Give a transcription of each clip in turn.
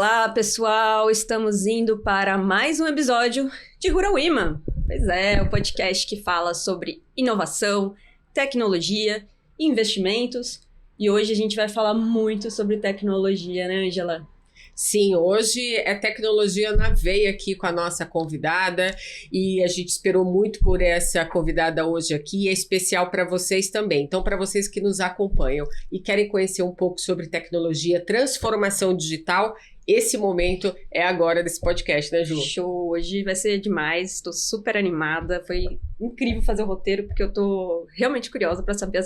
Olá, pessoal! Estamos indo para mais um episódio de Rural Women. Pois é, o podcast que fala sobre inovação, tecnologia, investimentos. E hoje a gente vai falar muito sobre tecnologia, né, Ângela? Sim, hoje é tecnologia na veia aqui com a nossa convidada e a gente esperou muito por essa convidada hoje aqui, é especial para vocês também. Então, para vocês que nos acompanham e querem conhecer um pouco sobre tecnologia, transformação digital, esse momento é agora desse podcast, né, Ju? Show! Hoje vai ser demais, estou super animada, foi incrível fazer o roteiro porque eu estou realmente curiosa para saber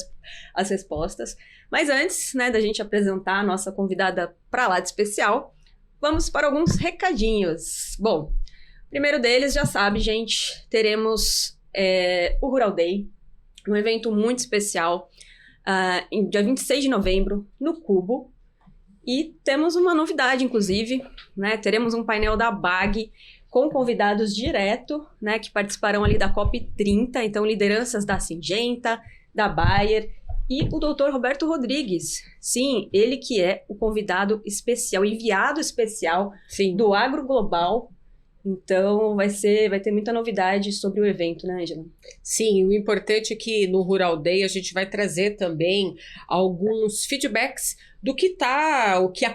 as respostas. Mas antes, né, da gente apresentar a nossa convidada para lá de especial, vamos para alguns recadinhos. Bom, primeiro deles, já sabe, gente, teremos o Rural Day, um evento muito especial, em dia 26 de novembro, no Cubo. E temos uma novidade, inclusive, né? Teremos um painel da BAG com convidados direto, né, que participarão ali da COP30, então lideranças da Syngenta, da Bayer e o Dr. Roberto Rodrigues. Sim, ele que é o convidado especial, enviado especial do Agro Global. Então, vai ter muita novidade sobre o evento, né, Ângela? Sim, o importante é que no Rural Day a gente vai trazer também alguns feedbacks do que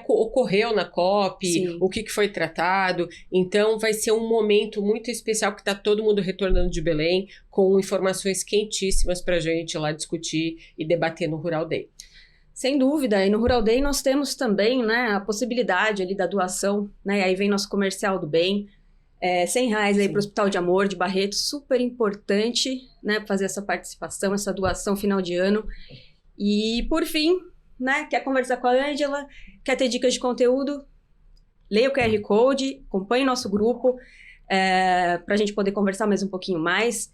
ocorreu na COP, Sim. O que foi tratado. Então, vai ser um momento muito especial que está todo mundo retornando de Belém com informações quentíssimas para a gente lá discutir e debater no Rural Day. Sem dúvida, e no Rural Day nós temos também, né, a possibilidade ali da doação, né, aí vem nosso comercial do bem, R$100 aí para o Hospital de Amor de Barreto, super importante, né, fazer essa participação, essa doação final de ano. E por fim, né, quer conversar com a Ângela, quer ter dicas de conteúdo, leia o QR Code, acompanhe nosso grupo, para a gente poder conversar mais um pouquinho mais.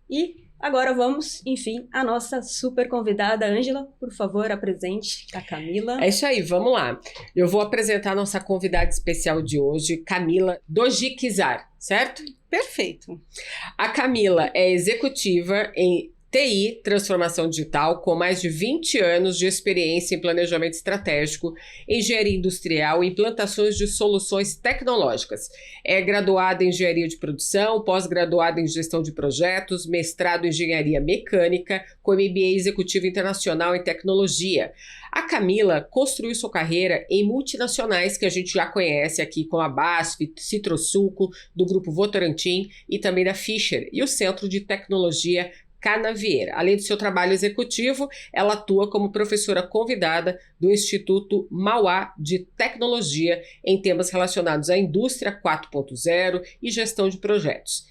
E agora vamos, enfim, a nossa super convidada, Ângela, por favor, apresente a Camila. É isso aí, vamos lá. Eu vou apresentar a nossa convidada especial de hoje, Camila Dojikizar, certo? Perfeito. A Camila é executiva em TI, Transformação Digital, com mais de 20 anos de experiência em planejamento estratégico, engenharia industrial e implantações de soluções tecnológicas. É graduada em engenharia de produção, pós-graduada em gestão de projetos, mestrado em engenharia mecânica, com MBA executivo internacional em tecnologia. A Camila construiu sua carreira em multinacionais que a gente já conhece aqui, como a BASF, Citrosuco, do grupo Votorantim e também da Fischer, e o Centro de Tecnologia Canavieira. Além do seu trabalho executivo, ela atua como professora convidada do Instituto Mauá de Tecnologia em temas relacionados à indústria 4.0 e gestão de projetos.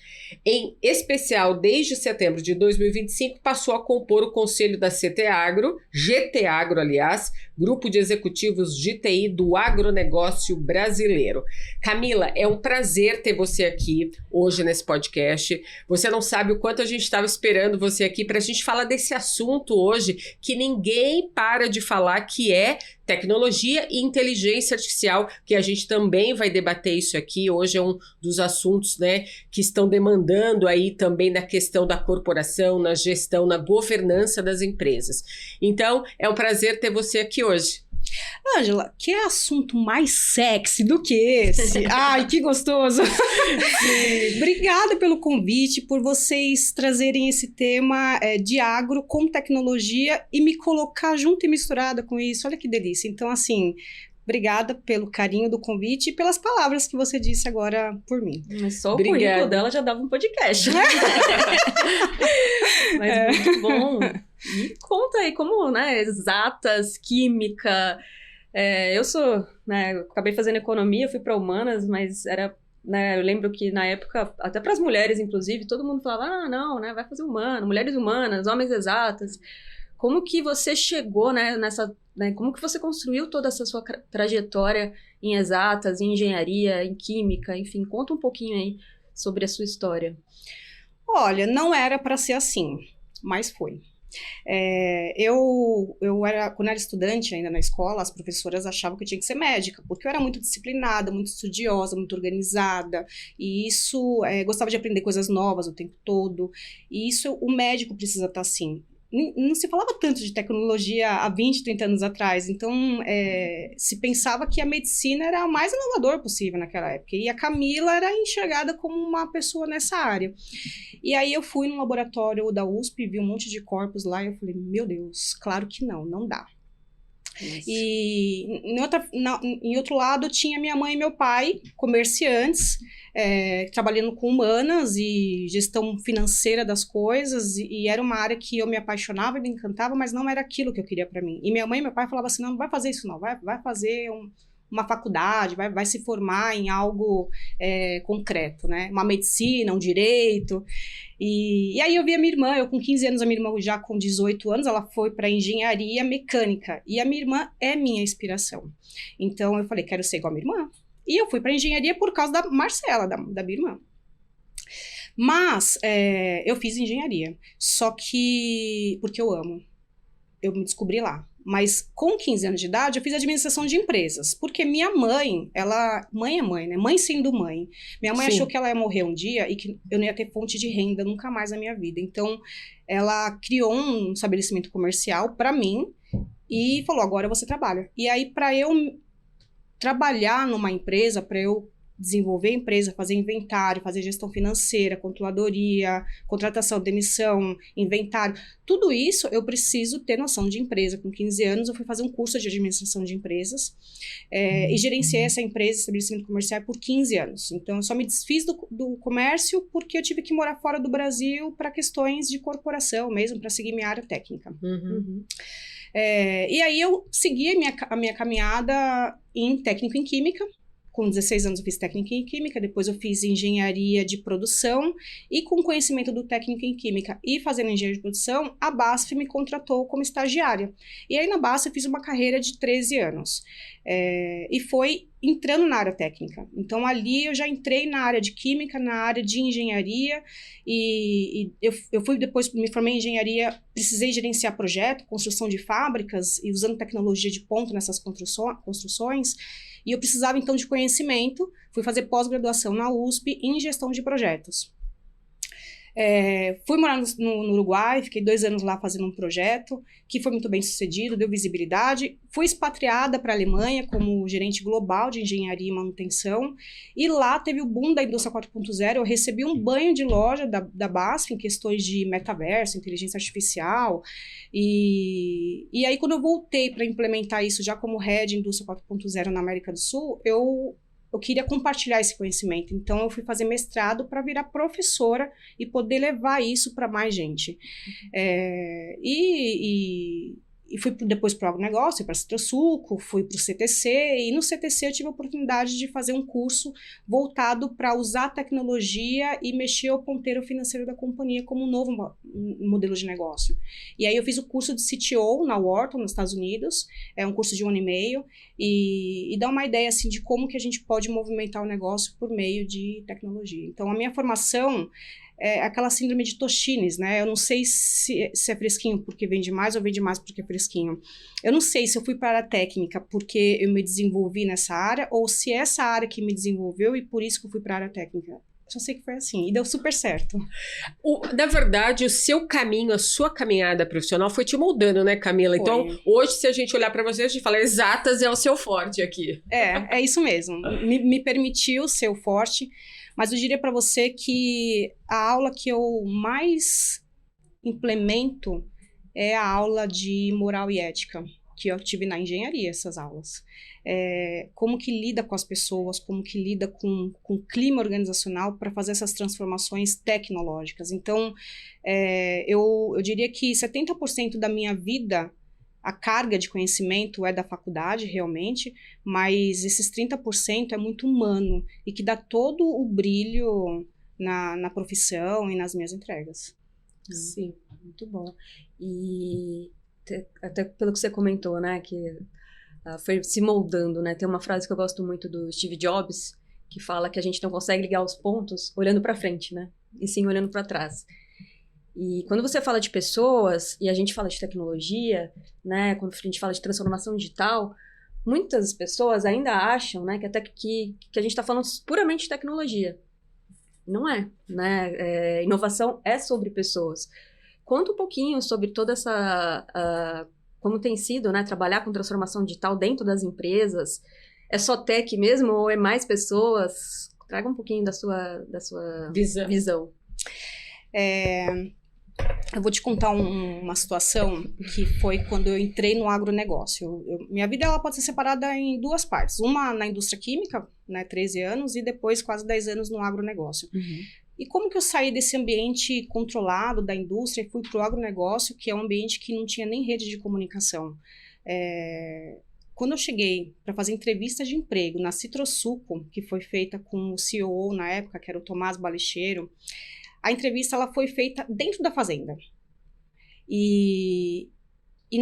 Em especial, desde setembro de 2025, passou a compor o conselho da CT Agro, GT Agro, aliás, Grupo de Executivos de TI do Agronegócio Brasileiro. Camila, é um prazer ter você aqui hoje nesse podcast. Você não sabe o quanto a gente estava esperando você aqui para a gente falar desse assunto hoje que ninguém para de falar, que é tecnologia e inteligência artificial, que a gente também vai debater isso aqui. Hoje é um dos assuntos, né, que estão demandando aí também na questão da corporação, na gestão, na governança das empresas. Então, é um prazer ter você aqui hoje. Ângela, que assunto mais sexy do que esse? Ai, que gostoso! Obrigada pelo convite, por vocês trazerem esse tema de agro com tecnologia e me colocar junto e misturada com isso. Olha que delícia. Então, assim, obrigada pelo carinho do convite e pelas palavras que você disse agora por mim. Só o currículo dela já dava um podcast. Mas muito bom. E conta aí como, né, exatas, química. Eu sou, né, eu acabei fazendo economia, fui para humanas, mas era, né, eu lembro que na época, até para as mulheres, inclusive, todo mundo falava, não, né, vai fazer humano, mulheres humanas, homens exatas. Como que você chegou, né, como que você construiu toda essa sua trajetória em exatas, em engenharia, em química, enfim, conta um pouquinho aí sobre a sua história. Olha, não era para ser assim, mas foi. Quando era estudante ainda na escola, as professoras achavam que eu tinha que ser médica, porque eu era muito disciplinada, muito estudiosa, muito organizada, e gostava de aprender coisas novas o tempo todo, e isso o médico precisa estar assim. não se falava tanto de tecnologia há 20, 30 anos atrás. Então, se pensava que a medicina era o mais inovador possível naquela época. E a Camila era enxergada como uma pessoa nessa área. E aí eu fui no laboratório da USP, vi um monte de corpos lá e eu falei, meu Deus, claro que não dá. Nossa. E em outro lado tinha minha mãe e meu pai, comerciantes, trabalhando com humanas e gestão financeira das coisas, e era uma área que eu me apaixonava e me encantava, mas não era aquilo que eu queria para mim. E minha mãe e meu pai falavam assim, não vai fazer isso não, vai fazer uma faculdade, vai se formar em algo concreto, né? Uma medicina, um direito. E aí eu vi a minha irmã, eu com 15 anos, a minha irmã já com 18 anos, ela foi para engenharia mecânica. E a minha irmã é minha inspiração. Então eu falei, quero ser igual a minha irmã. E eu fui para engenharia por causa da Marcela, da minha irmã. Mas eu fiz engenharia, só que porque eu amo. Eu me descobri lá. Mas com 15 anos de idade, eu fiz administração de empresas. Porque minha mãe, mãe é mãe, né? Mãe sendo mãe. Minha mãe achou que ela ia morrer um dia e que eu não ia ter fonte de renda nunca mais na minha vida. Então, ela criou um estabelecimento comercial para mim e falou, agora você trabalha. E aí, para eu trabalhar numa empresa, para eu desenvolver a empresa, fazer inventário, fazer gestão financeira, controladoria, contratação, demissão, inventário, tudo isso eu preciso ter noção de empresa. Com 15 anos eu fui fazer um curso de administração de empresas e gerenciei essa empresa, estabelecimento comercial, por 15 anos. Então eu só me desfiz do comércio porque eu tive que morar fora do Brasil para questões de corporação mesmo, para seguir minha área técnica. E aí eu segui a minha caminhada em técnico em química. Com 16 anos eu fiz técnica em química, depois eu fiz engenharia de produção e com conhecimento do técnico em química e fazendo engenharia de produção, a BASF me contratou como estagiária. E aí na BASF eu fiz uma carreira de 13 anos e foi entrando na área técnica. Então ali eu já entrei na área de química, na área de engenharia e eu fui depois, me formei em engenharia, precisei gerenciar projeto, construção de fábricas e usando tecnologia de ponta nessas construções. E eu precisava, então, de conhecimento. Fui fazer pós-graduação na USP em gestão de projetos. Fui morar no Uruguai, fiquei 2 anos lá fazendo um projeto, que foi muito bem sucedido, deu visibilidade. Fui expatriada para a Alemanha como gerente global de engenharia e manutenção. E lá teve o boom da indústria 4.0. Eu recebi um banho de loja da BASF em questões de metaverso, inteligência artificial. E aí, quando eu voltei para implementar isso já como head de indústria 4.0 na América do Sul, eu queria compartilhar esse conhecimento. Então, eu fui fazer mestrado para virar professora e poder levar isso para mais gente. E fui depois para o agronegócio, para a Citrosuco, fui para o CTC, e no CTC eu tive a oportunidade de fazer um curso voltado para usar a tecnologia e mexer o ponteiro financeiro da companhia como um novo modelo de negócio. E aí eu fiz o curso de CTO na Wharton, nos Estados Unidos, é um curso de 1 ano e meio, e dá uma ideia assim, de como que a gente pode movimentar o negócio por meio de tecnologia. Então, a minha formação é aquela síndrome de Toshines, né? Eu não sei se é fresquinho porque vende mais ou vende mais porque é fresquinho. Eu não sei se eu fui para a área técnica porque eu me desenvolvi nessa área ou se é essa área que me desenvolveu e por isso que eu fui para a área técnica. Só sei que foi assim, e deu super certo. Na verdade, o seu caminho, a sua caminhada profissional foi te moldando, né, Camila? Foi. Então, hoje, se a gente olhar para você, a gente fala, exatas é o seu forte aqui. É isso mesmo. Me permitiu ser o forte, mas eu diria para você que a aula que eu mais implemento é a aula de moral e ética, que eu tive na engenharia, essas aulas. Como que lida com as pessoas, como que lida com o clima organizacional para fazer essas transformações tecnológicas. Então, eu diria que 70% da minha vida, a carga de conhecimento é da faculdade, realmente, mas esses 30% é muito humano e que dá todo o brilho na profissão e nas minhas entregas. Sim, muito bom. E até pelo que você comentou, né, que foi se moldando, né? Tem uma frase que eu gosto muito do Steve Jobs, que fala que a gente não consegue ligar os pontos olhando para frente, né? E sim olhando para trás. E quando você fala de pessoas, e a gente fala de tecnologia, né? Quando a gente fala de transformação digital, muitas pessoas ainda acham, né, que até que a gente está falando puramente de tecnologia. Não é, né? Inovação é sobre pessoas. conta um pouquinho sobre toda essa... como tem sido, né, trabalhar com transformação digital dentro das empresas. É só tech mesmo ou é mais pessoas? Traga um pouquinho da sua visão. Eu vou te contar uma situação que foi quando eu entrei no agronegócio. Minha vida ela pode ser separada em duas partes. Uma na indústria química, né, 13 anos, e depois quase 10 anos no agronegócio. Uhum. E como que eu saí desse ambiente controlado da indústria e fui para o agronegócio, que é um ambiente que não tinha nem rede de comunicação? Quando eu cheguei para fazer entrevista de emprego na Citrosuco, que foi feita com o CEO na época, que era o Tomás Balicheiro, a entrevista ela foi feita dentro da fazenda. E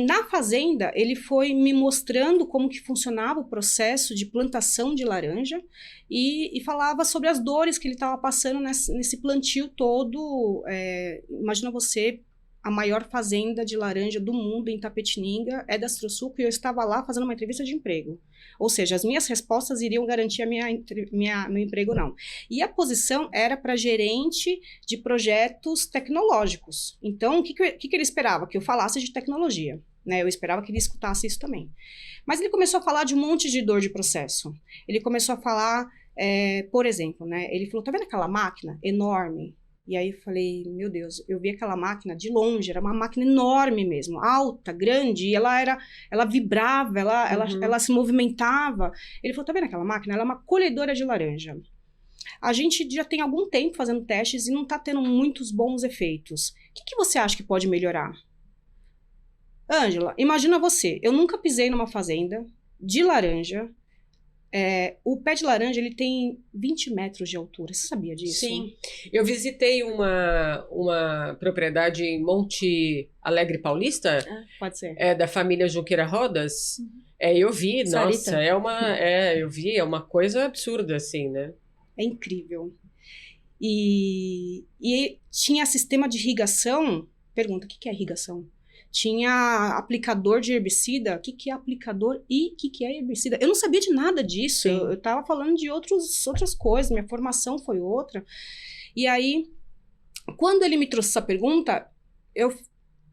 na fazenda, ele foi me mostrando como que funcionava o processo de plantação de laranja e falava sobre as dores que ele estava passando nesse plantio todo. Imagina você, a maior fazenda de laranja do mundo em Tapetininga é da Citrosuco e eu estava lá fazendo uma entrevista de emprego. Ou seja, as minhas respostas iriam garantir meu emprego, não. E a posição era para gerente de projetos tecnológicos. Então, o que ele esperava? Que eu falasse de tecnologia, né? Eu esperava que ele escutasse isso também. Mas ele começou a falar de um monte de dor de processo. Ele começou a falar, por exemplo, né? Ele falou, tá vendo aquela máquina enorme? E aí eu falei, meu Deus, eu vi aquela máquina de longe, era uma máquina enorme mesmo, alta, grande, e ela vibrava, ela se movimentava. Ele falou, tá vendo aquela máquina? Ela é uma colhedora de laranja. A gente já tem algum tempo fazendo testes e não tá tendo muitos bons efeitos. O que você acha que pode melhorar? Ângela, imagina você, eu nunca pisei numa fazenda de laranja. O pé de laranja, ele tem 20 metros de altura. Você sabia disso? Sim. Eu visitei uma propriedade em Monte Alegre Paulista. Pode ser. Da família Junqueira Rodas. Eu vi, Sarita. Nossa, eu vi, é uma coisa absurda, assim, né? É incrível. E tinha sistema de irrigação. Pergunta, o que é irrigação? Tinha aplicador de herbicida. O que é aplicador e o que é herbicida? Eu não sabia de nada disso. Eu estava falando de outras coisas. Minha formação foi outra. E aí, quando ele me trouxe essa pergunta, eu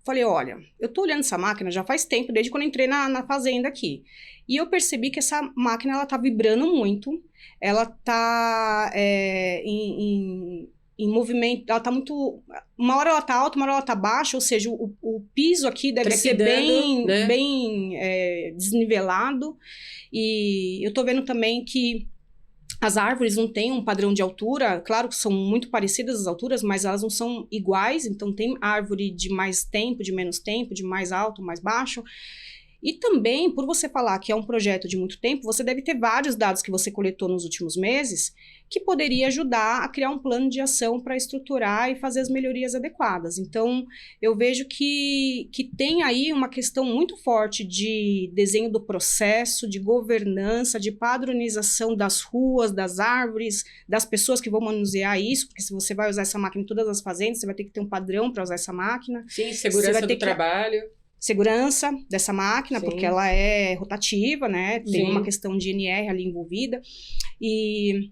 falei, olha, eu estou olhando essa máquina já faz tempo, desde quando eu entrei na fazenda aqui. E eu percebi que essa máquina, ela está vibrando muito. Ela está em movimento, ela tá muito... Uma hora ela tá alta, uma hora ela tá baixa, ou seja, o piso aqui deve ser bem desnivelado. E eu tô vendo também que as árvores não têm um padrão de altura, claro que são muito parecidas as alturas, mas elas não são iguais, então tem árvore de mais tempo, de menos tempo, de mais alto, mais baixo. E também, por você falar que é um projeto de muito tempo, você deve ter vários dados que você coletou nos últimos meses que poderia ajudar a criar um plano de ação para estruturar e fazer as melhorias adequadas. Então, eu vejo que tem aí uma questão muito forte de desenho do processo, de governança, de padronização das ruas, das árvores, das pessoas que vão manusear isso, porque se você vai usar essa máquina em todas as fazendas, você vai ter que ter um padrão para usar essa máquina. Sim, segurança do trabalho. Segurança dessa máquina, sim, porque ela é rotativa, né? Tem sim, uma questão de NR ali envolvida. E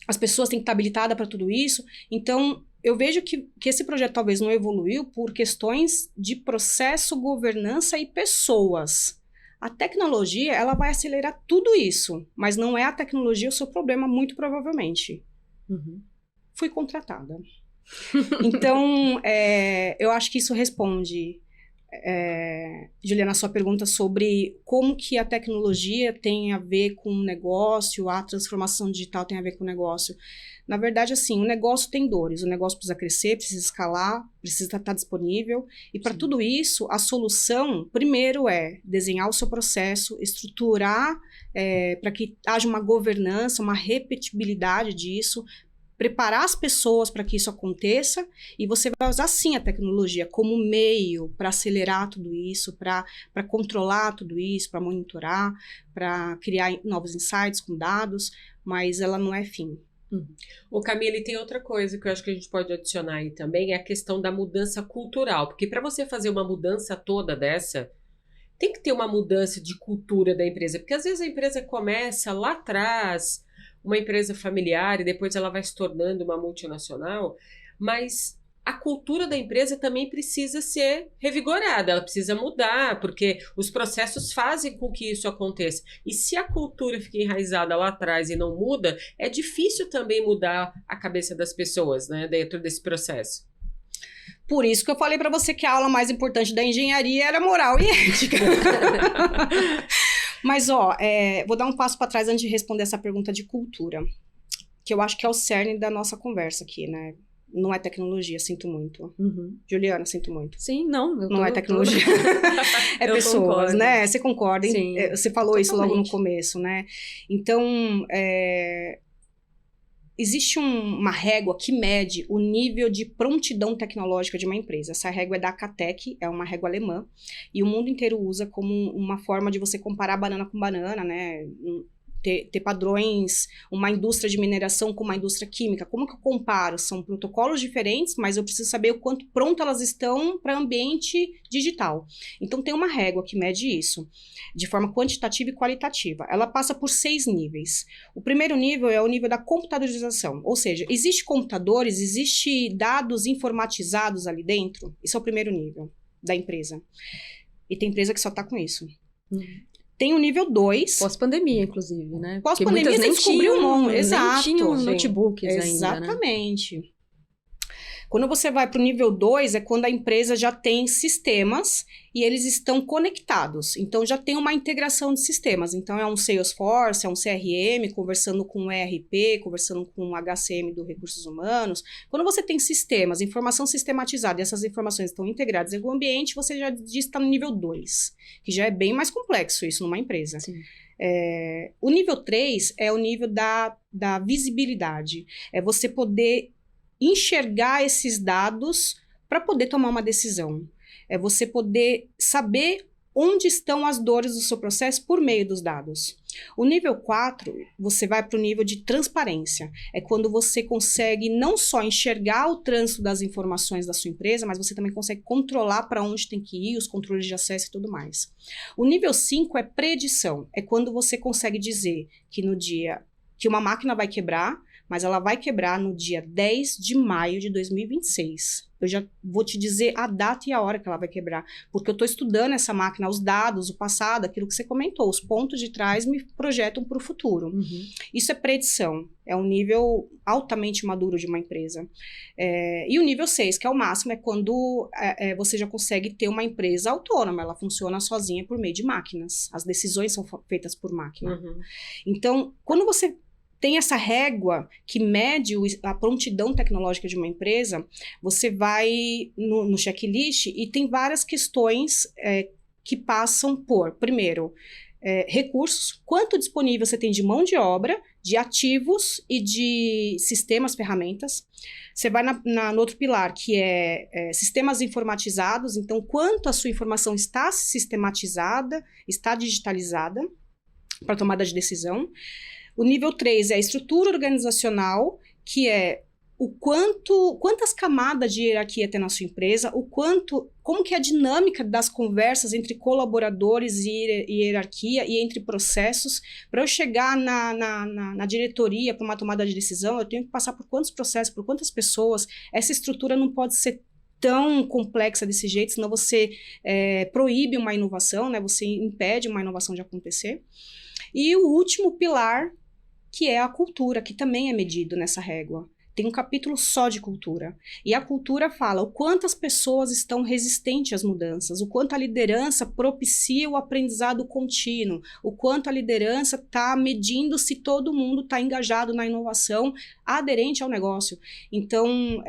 as pessoas têm que estar habilitadas para tudo isso. Então, eu vejo que esse projeto talvez não evoluiu por questões de processo, governança e pessoas. A tecnologia, ela vai acelerar tudo isso, mas não é a tecnologia o seu problema, muito provavelmente. Fui contratada. Então, eu acho que isso responde... Juliana, a sua pergunta sobre como que a tecnologia tem a ver com o negócio, a transformação digital tem a ver com o negócio. Na verdade, assim, o negócio tem dores, o negócio precisa crescer, precisa escalar, precisa estar disponível, e para tudo isso, a solução, primeiro é desenhar o seu processo, estruturar para que haja uma governança, uma repetibilidade disso, preparar as pessoas para que isso aconteça, e você vai usar sim a tecnologia como meio para acelerar tudo isso, para controlar tudo isso, para monitorar, para criar novos insights com dados, mas ela não é fim. O Camille, tem outra coisa que eu acho que a gente pode adicionar aí também, é a questão da mudança cultural, porque para você fazer uma mudança toda dessa, tem que ter uma mudança de cultura da empresa, porque às vezes a empresa começa lá atrás, uma empresa familiar, e depois ela vai se tornando uma multinacional, mas a cultura da empresa também precisa ser revigorada, ela precisa mudar, porque os processos fazem com que isso aconteça. E se a cultura fica enraizada lá atrás e não muda, é difícil também mudar a cabeça das pessoas, né, dentro desse processo. Por isso que eu falei para você que a aula mais importante da engenharia era moral e ética. Mas, vou dar um passo para trás antes de responder essa pergunta de cultura, que eu acho que é o cerne da nossa conversa aqui, né? Não é tecnologia, sinto muito. Uhum. Juliana, sinto muito. Sim, não. Não é tecnologia. É pessoas, concordo. né? Você concorda, hein? Sim, você falou totalmente. isso logo no começo, né? Então, existe uma régua que mede o nível de prontidão tecnológica de uma empresa. Essa régua é da Acatec, é uma régua alemã, e o mundo inteiro usa como uma forma de você comparar banana com banana, né? Ter padrões, uma indústria de mineração com uma indústria química. Como que eu comparo? São protocolos diferentes, mas eu preciso saber o quanto pronto elas estão para ambiente digital. Então, tem uma régua que mede isso, de forma quantitativa e qualitativa. Ela passa por 6 níveis. O primeiro nível é o nível da computadorização, ou seja, existe computadores, existe dados informatizados ali dentro. Esse é o primeiro nível da empresa. E tem empresa que só está com isso. Tem o nível 2. Pós-pandemia, inclusive, né? Pós-pandemia você descobriu um monte. Exato. Nem tinham notebooks ainda, né? Exatamente. Quando você vai para o nível 2, é quando a empresa já tem sistemas e eles estão conectados. Então, já tem uma integração de sistemas. Então, é um Salesforce, é um CRM, conversando com o ERP, conversando com o HCM do Recursos Humanos. Quando você tem sistemas, informação sistematizada e essas informações estão integradas em algum ambiente, você já diz que está no nível 2, que já é bem mais complexo isso numa empresa. Sim. O nível 3 é o nível da visibilidade. É você poder enxergar esses dados para poder tomar uma decisão. É você poder saber onde estão as dores do seu processo por meio dos dados. O nível 4, você vai para o nível de transparência. É quando você consegue não só enxergar o trânsito das informações da sua empresa, mas você também consegue controlar para onde tem que ir, os controles de acesso e tudo mais. O nível 5 é predição. É quando você consegue dizer que no dia que uma máquina vai quebrar, mas ela vai quebrar no dia 10 de maio de 2026. Eu já vou te dizer a data e a hora que ela vai quebrar, porque eu estou estudando essa máquina, os dados, o passado, aquilo que você comentou, os pontos de trás me projetam para o futuro. Uhum. Isso é predição, é um nível altamente maduro de uma empresa. E o nível 6, que é o máximo, é quando você já consegue ter uma empresa autônoma, ela funciona sozinha por meio de máquinas, as decisões são feitas por máquina. Uhum. Então, quando você tem essa régua que mede a prontidão tecnológica de uma empresa, você vai no checklist e tem várias questões que passam por, primeiro, recursos, quanto disponível você tem de mão de obra, de ativos e de sistemas, ferramentas. Você vai no outro pilar, que é sistemas informatizados, então quanto a sua informação está sistematizada, está digitalizada para tomada de decisão. O nível 3 é a estrutura organizacional, que é quantas camadas de hierarquia tem na sua empresa, como que é a dinâmica das conversas entre colaboradores e hierarquia e entre processos. Para eu chegar na diretoria para uma tomada de decisão, eu tenho que passar por quantos processos, por quantas pessoas. Essa estrutura não pode ser tão complexa desse jeito, senão você proíbe uma inovação, né? Você impede uma inovação de acontecer. E o último pilar, que é a cultura, que também é medido nessa régua. Tem um capítulo só de cultura. E a cultura fala o quanto as pessoas estão resistentes às mudanças, o quanto a liderança propicia o aprendizado contínuo, o quanto a liderança está medindo se todo mundo está engajado na inovação aderente ao negócio. Então,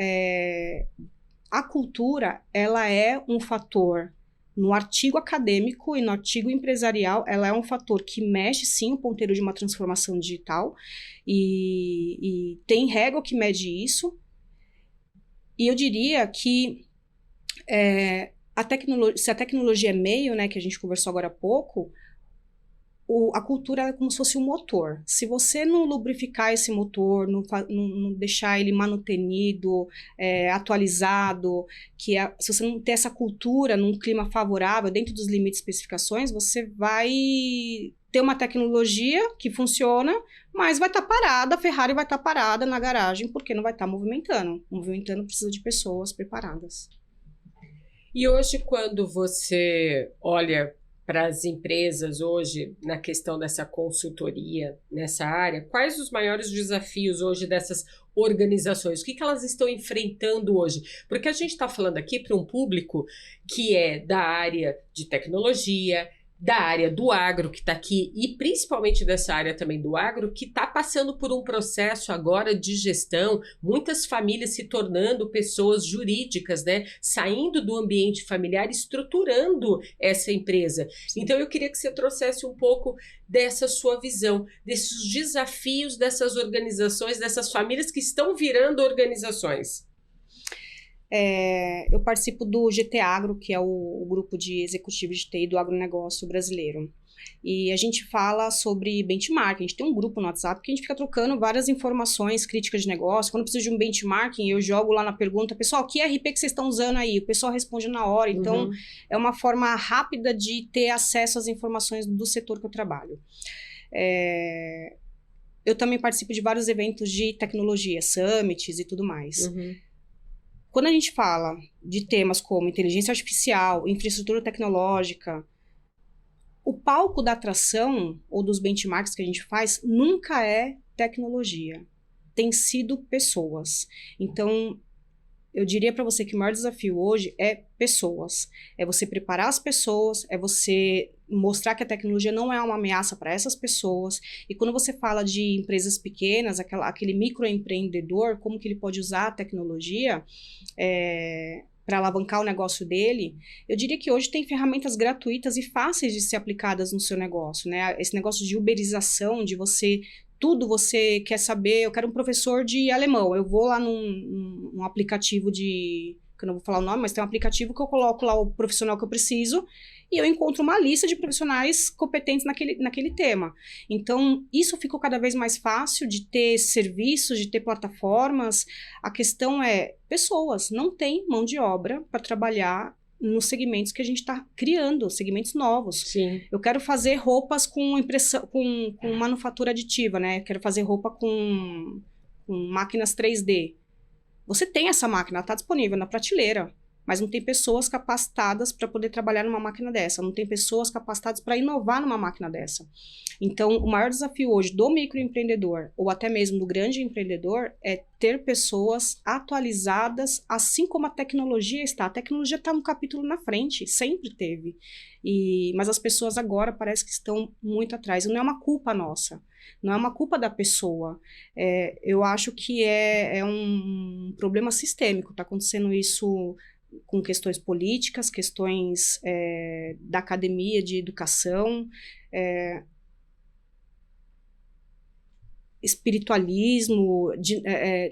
a cultura, ela é um fator. No artigo acadêmico e no artigo empresarial, ela é um fator que mexe, sim, o ponteiro de uma transformação digital e tem régua que mede isso. E eu diria que se a tecnologia é meio, né, que a gente conversou agora há pouco, a cultura é como se fosse um motor. Se você não lubrificar esse motor, não deixar ele manutenido, atualizado, se você não ter essa cultura num clima favorável, dentro dos limites e especificações, você vai ter uma tecnologia que funciona, mas vai estar parada, a Ferrari vai estar parada na garagem, porque não vai estar movimentando. Movimentando precisa de pessoas preparadas. E hoje, quando você olha para as empresas hoje, na questão dessa consultoria, nessa área, quais os maiores desafios hoje dessas organizações? O que elas estão enfrentando hoje? Porque a gente está falando aqui para um público que é da área de tecnologia, da área do agro, que está aqui, e principalmente dessa área também do agro, que está passando por um processo agora de gestão, muitas famílias se tornando pessoas jurídicas, né? Saindo do ambiente familiar, estruturando essa empresa. Então, eu queria que você trouxesse um pouco dessa sua visão, desses desafios dessas organizações, dessas famílias que estão virando organizações. Eu participo do GT Agro, que é o grupo de executivos de TI do agronegócio brasileiro. E a gente fala sobre benchmarking. A gente tem um grupo no WhatsApp que a gente fica trocando várias informações, críticas de negócio. Quando eu preciso de um benchmarking, eu jogo lá na pergunta, pessoal, que ERP que vocês estão usando aí? O pessoal responde na hora. Então, é uma forma rápida de ter acesso às informações do setor que eu trabalho. Eu também participo de vários eventos de tecnologia, summits e tudo mais. Quando a gente fala de temas como inteligência artificial, infraestrutura tecnológica, o palco da atração ou dos benchmarks que a gente faz nunca é tecnologia, tem sido pessoas. Então, eu diria para você que o maior desafio hoje é pessoas. É você preparar as pessoas, é você mostrar que a tecnologia não é uma ameaça para essas pessoas. E quando você fala de empresas pequenas, aquele microempreendedor, como que ele pode usar a tecnologia para alavancar o negócio dele, eu diria que hoje tem ferramentas gratuitas e fáceis de ser aplicadas no seu negócio, né? Esse negócio de uberização, de você... Tudo você quer saber, eu quero um professor de alemão, eu vou lá num aplicativo que eu não vou falar o nome, mas tem um aplicativo que eu coloco lá o profissional que eu preciso e eu encontro uma lista de profissionais competentes naquele tema. Então, isso ficou cada vez mais fácil de ter serviços, de ter plataformas. A questão é, pessoas, não tem mão de obra para trabalhar nos segmentos que a gente está criando, segmentos novos. Sim. Eu quero fazer roupas com impressão, com manufatura aditiva, né? Eu quero fazer roupa com máquinas 3D. Você tem essa máquina, está disponível na prateleira, mas não tem pessoas capacitadas para poder trabalhar numa máquina dessa, não tem pessoas capacitadas para inovar numa máquina dessa. Então, o maior desafio hoje do microempreendedor, ou até mesmo do grande empreendedor, é ter pessoas atualizadas, assim como a tecnologia está. A tecnologia está um capítulo na frente, sempre teve. Mas as pessoas agora parece que estão muito atrás. E não é uma culpa nossa, não é uma culpa da pessoa. Eu acho que é um problema sistêmico, está acontecendo isso com questões políticas, questões da academia, de educação, espiritualismo,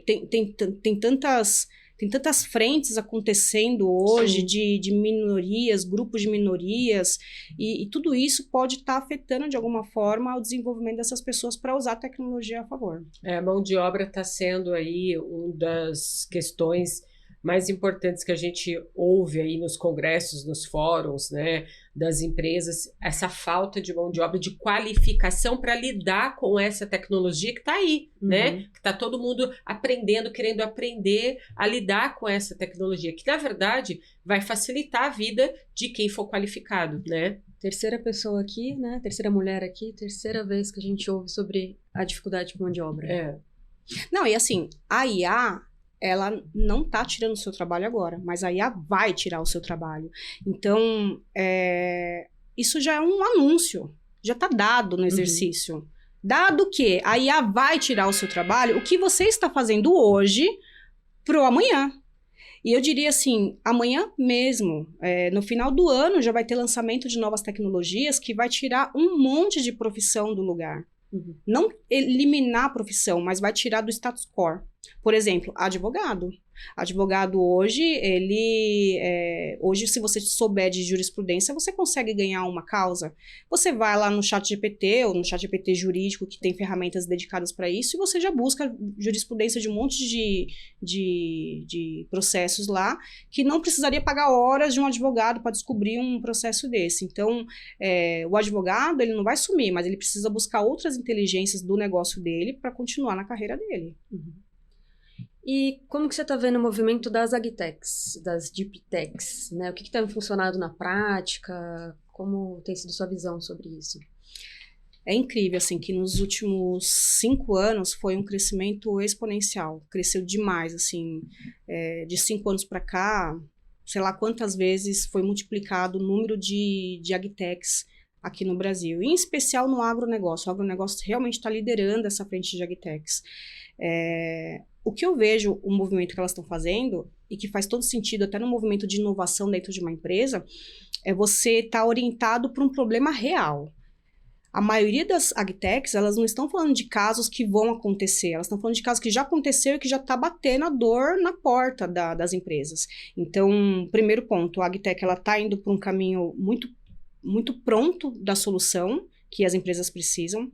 tem tantas frentes acontecendo hoje de minorias, grupos de minorias, e tudo isso pode estar afetando de alguma forma o desenvolvimento dessas pessoas para usar a tecnologia a favor. A mão de obra está sendo aí uma das questões mais importantes que a gente ouve aí nos congressos, nos fóruns, né, das empresas, essa falta de mão de obra, de qualificação para lidar com essa tecnologia que está aí, né? Que está todo mundo aprendendo, querendo aprender a lidar com essa tecnologia, que na verdade vai facilitar a vida de quem for qualificado, né? Terceira pessoa aqui, né? Terceira mulher aqui, terceira vez que a gente ouve sobre a dificuldade de mão de obra. Não, e assim, a IA... ela não está tirando o seu trabalho agora, mas a IA vai tirar o seu trabalho. Então, isso já é um anúncio, já está dado no exercício. Dado que a IA vai tirar o seu trabalho, o que você está fazendo hoje pro amanhã. E eu diria assim, amanhã mesmo, no final do ano, já vai ter lançamento de novas tecnologias que vai tirar um monte de profissão do lugar. Não eliminar a profissão, mas vai tirar do status quo. Por exemplo, advogado. Advogado hoje, hoje, se você souber de jurisprudência, você consegue ganhar uma causa. Você vai lá no ChatGPT ou no ChatGPT jurídico, que tem ferramentas dedicadas para isso, e você já busca jurisprudência de um monte de processos lá, que não precisaria pagar horas de um advogado para descobrir um processo desse. Então, o advogado, ele não vai sumir, mas ele precisa buscar outras inteligências do negócio dele para continuar na carreira dele. Uhum. E como que você está vendo o movimento das agtechs, das deep techs, né? O que tem funcionado na prática? Como tem sido sua visão sobre isso? É incrível, assim, que nos últimos 5 anos foi um crescimento exponencial. Cresceu demais, assim, de 5 anos para cá, sei lá quantas vezes foi multiplicado o número de agtechs aqui no Brasil, em especial no agronegócio. O agronegócio realmente está liderando essa frente de agtechs. O que eu vejo, o movimento que elas estão fazendo, e que faz todo sentido até no movimento de inovação dentro de uma empresa, é você estar orientado para um problema real. A maioria das agtechs, elas não estão falando de casos que vão acontecer, elas estão falando de casos que já aconteceu e que já está batendo a dor na porta das empresas. Então, primeiro ponto, a agtech está indo para um caminho muito, muito pronto da solução que as empresas precisam.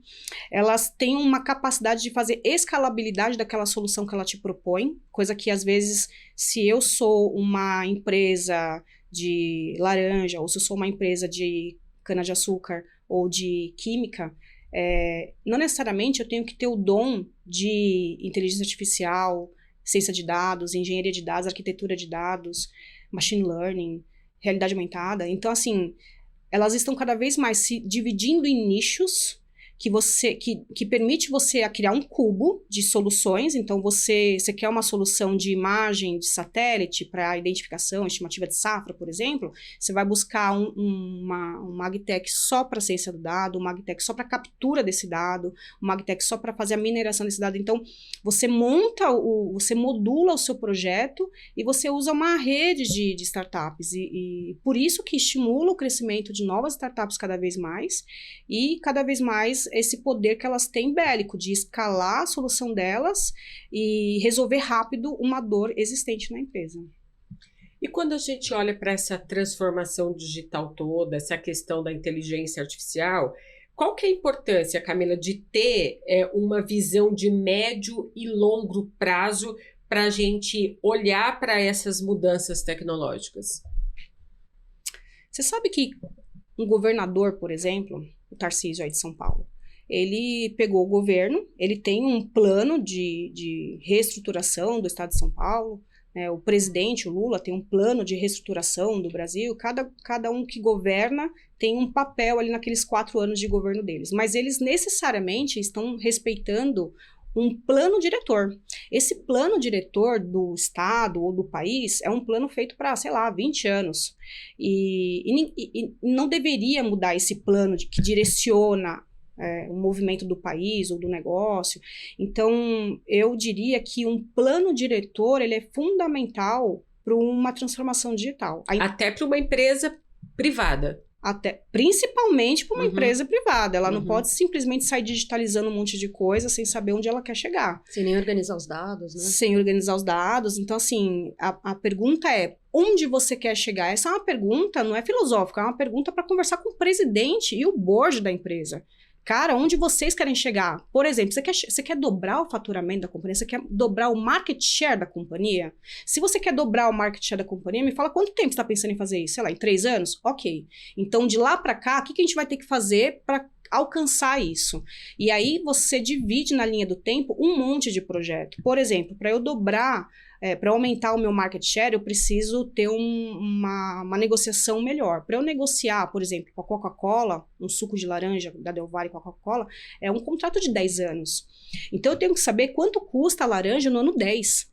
Elas têm uma capacidade de fazer escalabilidade daquela solução que ela te propõe, coisa que às vezes, se eu sou uma empresa de laranja, ou se eu sou uma empresa de cana-de-açúcar, ou de química, não necessariamente eu tenho que ter o dom de inteligência artificial, ciência de dados, engenharia de dados, arquitetura de dados, machine learning, realidade aumentada. Então, assim, elas estão cada vez mais se dividindo em nichos que permite você criar um cubo de soluções. Então, você quer uma solução de imagem de satélite para identificação, estimativa de safra, por exemplo, você vai buscar uma agtech só para ciência do dado, uma agtech só para captura desse dado, uma agtech só para fazer a mineração desse dado. Então, você você modula o seu projeto e você usa uma rede de startups. E por isso que estimula o crescimento de novas startups cada vez mais, e cada vez mais esse poder que elas têm bélico, de escalar a solução delas e resolver rápido uma dor existente na empresa. E quando a gente olha para essa transformação digital toda, essa questão da inteligência artificial, qual que é a importância, Camila, de ter uma visão de médio e longo prazo para a gente olhar para essas mudanças tecnológicas? Você sabe que um governador, por exemplo, o Tarcísio aí de São Paulo, ele pegou o governo, ele tem um plano de reestruturação do estado de São Paulo, né? O presidente, o Lula, tem um plano de reestruturação do Brasil. Cada um que governa tem um papel ali naqueles 4 anos de governo deles, mas eles necessariamente estão respeitando um plano diretor. Esse plano diretor do estado ou do país é um plano feito para, sei lá, 20 anos. E não deveria mudar esse plano que direciona o movimento do país ou do negócio. Então, eu diria que um plano diretor ele é fundamental para uma transformação digital. Até para uma empresa privada. Principalmente para uma empresa privada. Ela não pode simplesmente sair digitalizando um monte de coisa sem saber onde ela quer chegar. Sem nem organizar os dados, né? Sem organizar os dados. Então, assim, a pergunta é, onde você quer chegar? Essa é uma pergunta, não é filosófica, é uma pergunta para conversar com o presidente e o board da empresa. Cara, onde vocês querem chegar? Por exemplo, você quer dobrar o faturamento da companhia? Você quer dobrar o market share da companhia? Se você quer dobrar o market share da companhia, me fala quanto tempo você está pensando em fazer isso? Sei lá, em 3 anos? Ok. Então, de lá para cá, o que a gente vai ter que fazer para alcançar isso? E aí, você divide na linha do tempo um monte de projeto. Por exemplo, para eu dobrar... para aumentar o meu market share, eu preciso ter uma negociação melhor. Para eu negociar, por exemplo, com a Coca-Cola, um suco de laranja da Del Valle com a Coca-Cola, é um contrato de 10 anos. Então, eu tenho que saber quanto custa a laranja no ano 10.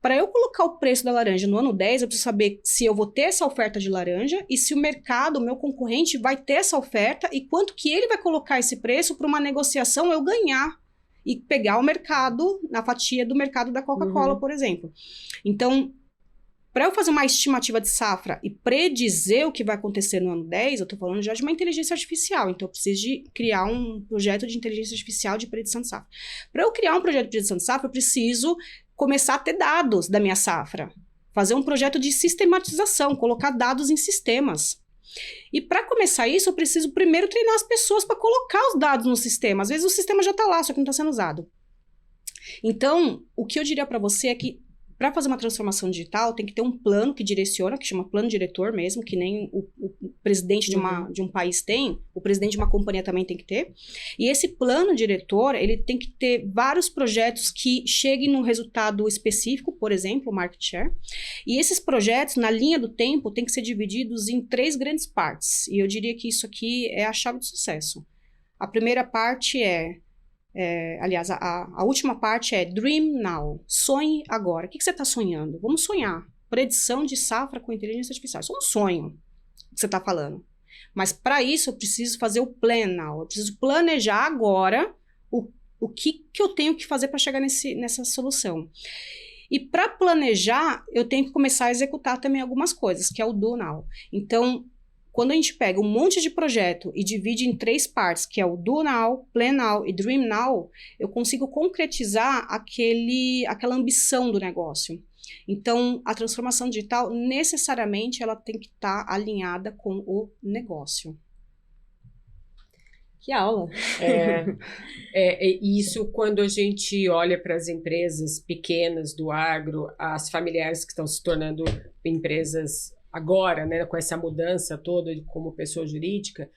Para eu colocar o preço da laranja no ano 10, eu preciso saber se eu vou ter essa oferta de laranja e se o mercado, o meu concorrente, vai ter essa oferta e quanto que ele vai colocar esse preço para uma negociação eu ganhar. E pegar o mercado, na fatia do mercado da Coca-Cola, por exemplo. Então, para eu fazer uma estimativa de safra e predizer o que vai acontecer no ano 10, eu estou falando já de uma inteligência artificial. Então, eu preciso de criar um projeto de inteligência artificial de predição de safra. Para eu criar um projeto de predição de safra, eu preciso começar a ter dados da minha safra. Fazer um projeto de sistematização, colocar dados em sistemas. E para começar isso, eu preciso primeiro treinar as pessoas para colocar os dados no sistema. Às vezes o sistema já está lá, só que não está sendo usado. Então, o que eu diria para você é que para fazer uma transformação digital, tem que ter um plano que direciona, que chama plano diretor mesmo, que nem o presidente de um país tem, o presidente de uma companhia também tem que ter. E esse plano diretor, ele tem que ter vários projetos que cheguem num resultado específico, por exemplo, o market share. E esses projetos, na linha do tempo, tem que ser divididos em 3 grandes partes. E eu diria que isso aqui é a chave do sucesso. A primeira parte aliás, a última parte é Dream Now. Sonhe agora. O que você está sonhando? Vamos sonhar. Predição de safra com inteligência artificial. Isso é um sonho que você está falando. Mas para isso eu preciso fazer o Plan Now. Eu preciso planejar agora o que eu tenho que fazer para chegar nessa solução. E para planejar, eu tenho que começar a executar também algumas coisas, que é o Do Now. Então, quando a gente pega um monte de projeto e divide em 3 partes, que é o Do Now, Plan Now e Dream Now, eu consigo concretizar aquela ambição do negócio. Então, a transformação digital, necessariamente, ela tem que estar alinhada com o negócio. Que aula! Isso quando a gente olha para as empresas pequenas do agro, as familiares que estão se tornando empresas agora, né, com essa mudança toda como pessoa jurídica,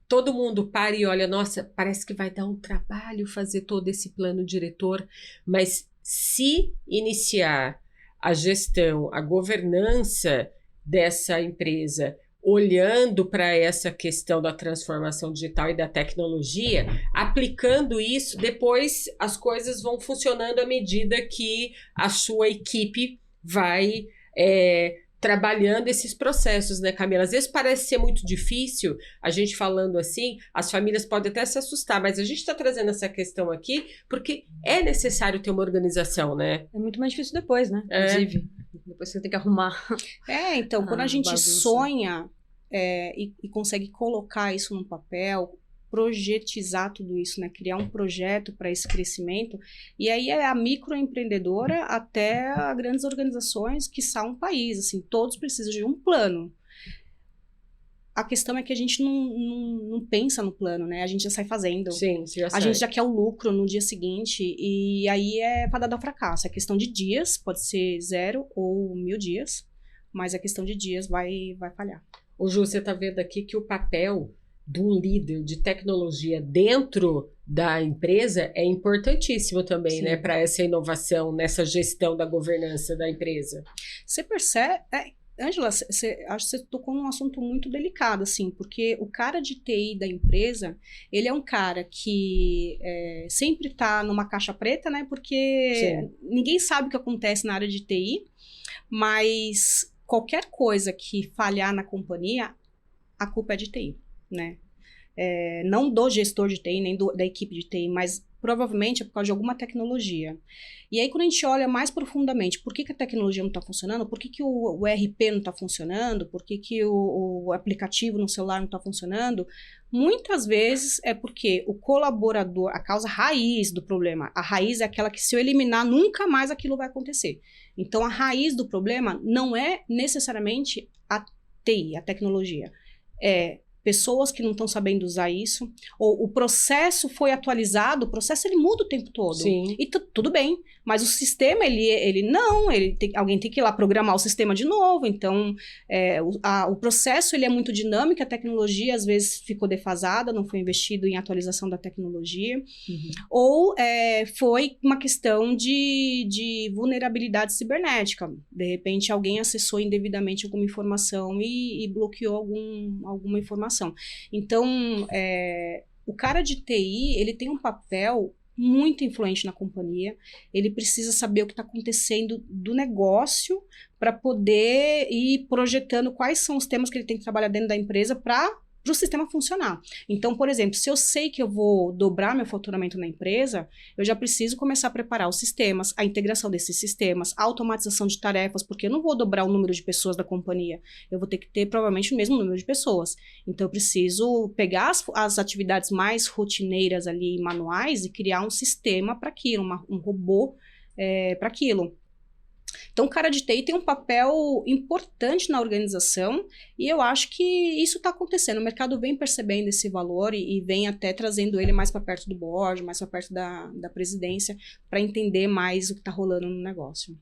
todo mundo para e olha, nossa, parece que vai dar um trabalho fazer todo esse plano diretor, mas se iniciar a gestão, a governança dessa empresa, olhando para essa questão da transformação digital e da tecnologia, aplicando isso, depois as coisas vão funcionando à medida que a sua equipe vai trabalhando esses processos, né, Camila? Às vezes parece ser muito difícil, a gente falando assim, as famílias podem até se assustar, mas a gente está trazendo essa questão aqui porque é necessário ter uma organização, né? É muito mais difícil depois, né? Inclusive, depois você tem que arrumar. Então, quando a gente sonha e consegue colocar isso no papel, projetizar tudo isso, né? Criar um projeto para esse crescimento. E aí é a microempreendedora até a grandes organizações, quiçá um país, assim, todos precisam de um plano. A questão é que a gente não pensa no plano, né? A gente já sai fazendo. Sim, já sai. A gente já quer o lucro no dia seguinte e aí é fadado ao fracasso. É questão de dias, pode ser 0 ou 1000 dias, mas a questão de dias vai falhar. Ô Ju, você está vendo aqui que o papel de um líder de tecnologia dentro da empresa é importantíssimo também, né, para essa inovação, nessa gestão da governança da empresa. Você percebe, Ângela, acho que você tocou num assunto muito delicado, assim, porque o cara de TI da empresa, ele é um cara que sempre está numa caixa preta, né, porque ninguém sabe o que acontece na área de TI, mas qualquer coisa que falhar na companhia, a culpa é de TI. Né? Não do gestor de TI, nem da equipe de TI, mas provavelmente é por causa de alguma tecnologia. E aí, quando a gente olha mais profundamente, por que a tecnologia não está funcionando? Por que o ERP não está funcionando? Por que o aplicativo no celular não está funcionando? Muitas vezes é porque o colaborador, a causa raiz do problema, a raiz é aquela que se eu eliminar, nunca mais aquilo vai acontecer. Então, a raiz do problema não é necessariamente a TI, a tecnologia. Pessoas que não estão sabendo usar isso, ou o processo foi atualizado, o processo ele muda o tempo todo. Sim. E tudo bem, mas o sistema, alguém tem que ir lá programar o sistema de novo, então o processo ele é muito dinâmico, a tecnologia às vezes ficou defasada, não foi investido em atualização da tecnologia, ou foi uma questão de vulnerabilidade cibernética, de repente alguém acessou indevidamente alguma informação e bloqueou alguma informação. Então, o cara de TI, ele tem um papel muito influente na companhia, ele precisa saber o que está acontecendo do negócio para poder ir projetando quais são os temas que ele tem que trabalhar dentro da empresa para o sistema funcionar. Então, por exemplo, se eu sei que eu vou dobrar meu faturamento na empresa, eu já preciso começar a preparar os sistemas, a integração desses sistemas, a automatização de tarefas, porque eu não vou dobrar o número de pessoas da companhia, eu vou ter que ter provavelmente o mesmo número de pessoas. Então, eu preciso pegar as atividades mais rotineiras ali, manuais, e criar um sistema para aquilo, um robô para aquilo. Então, o cara de TI tem um papel importante na organização e eu acho que isso está acontecendo. O mercado vem percebendo esse valor e vem até trazendo ele mais para perto do board, mais para perto da presidência, para entender mais o que está rolando no negócio.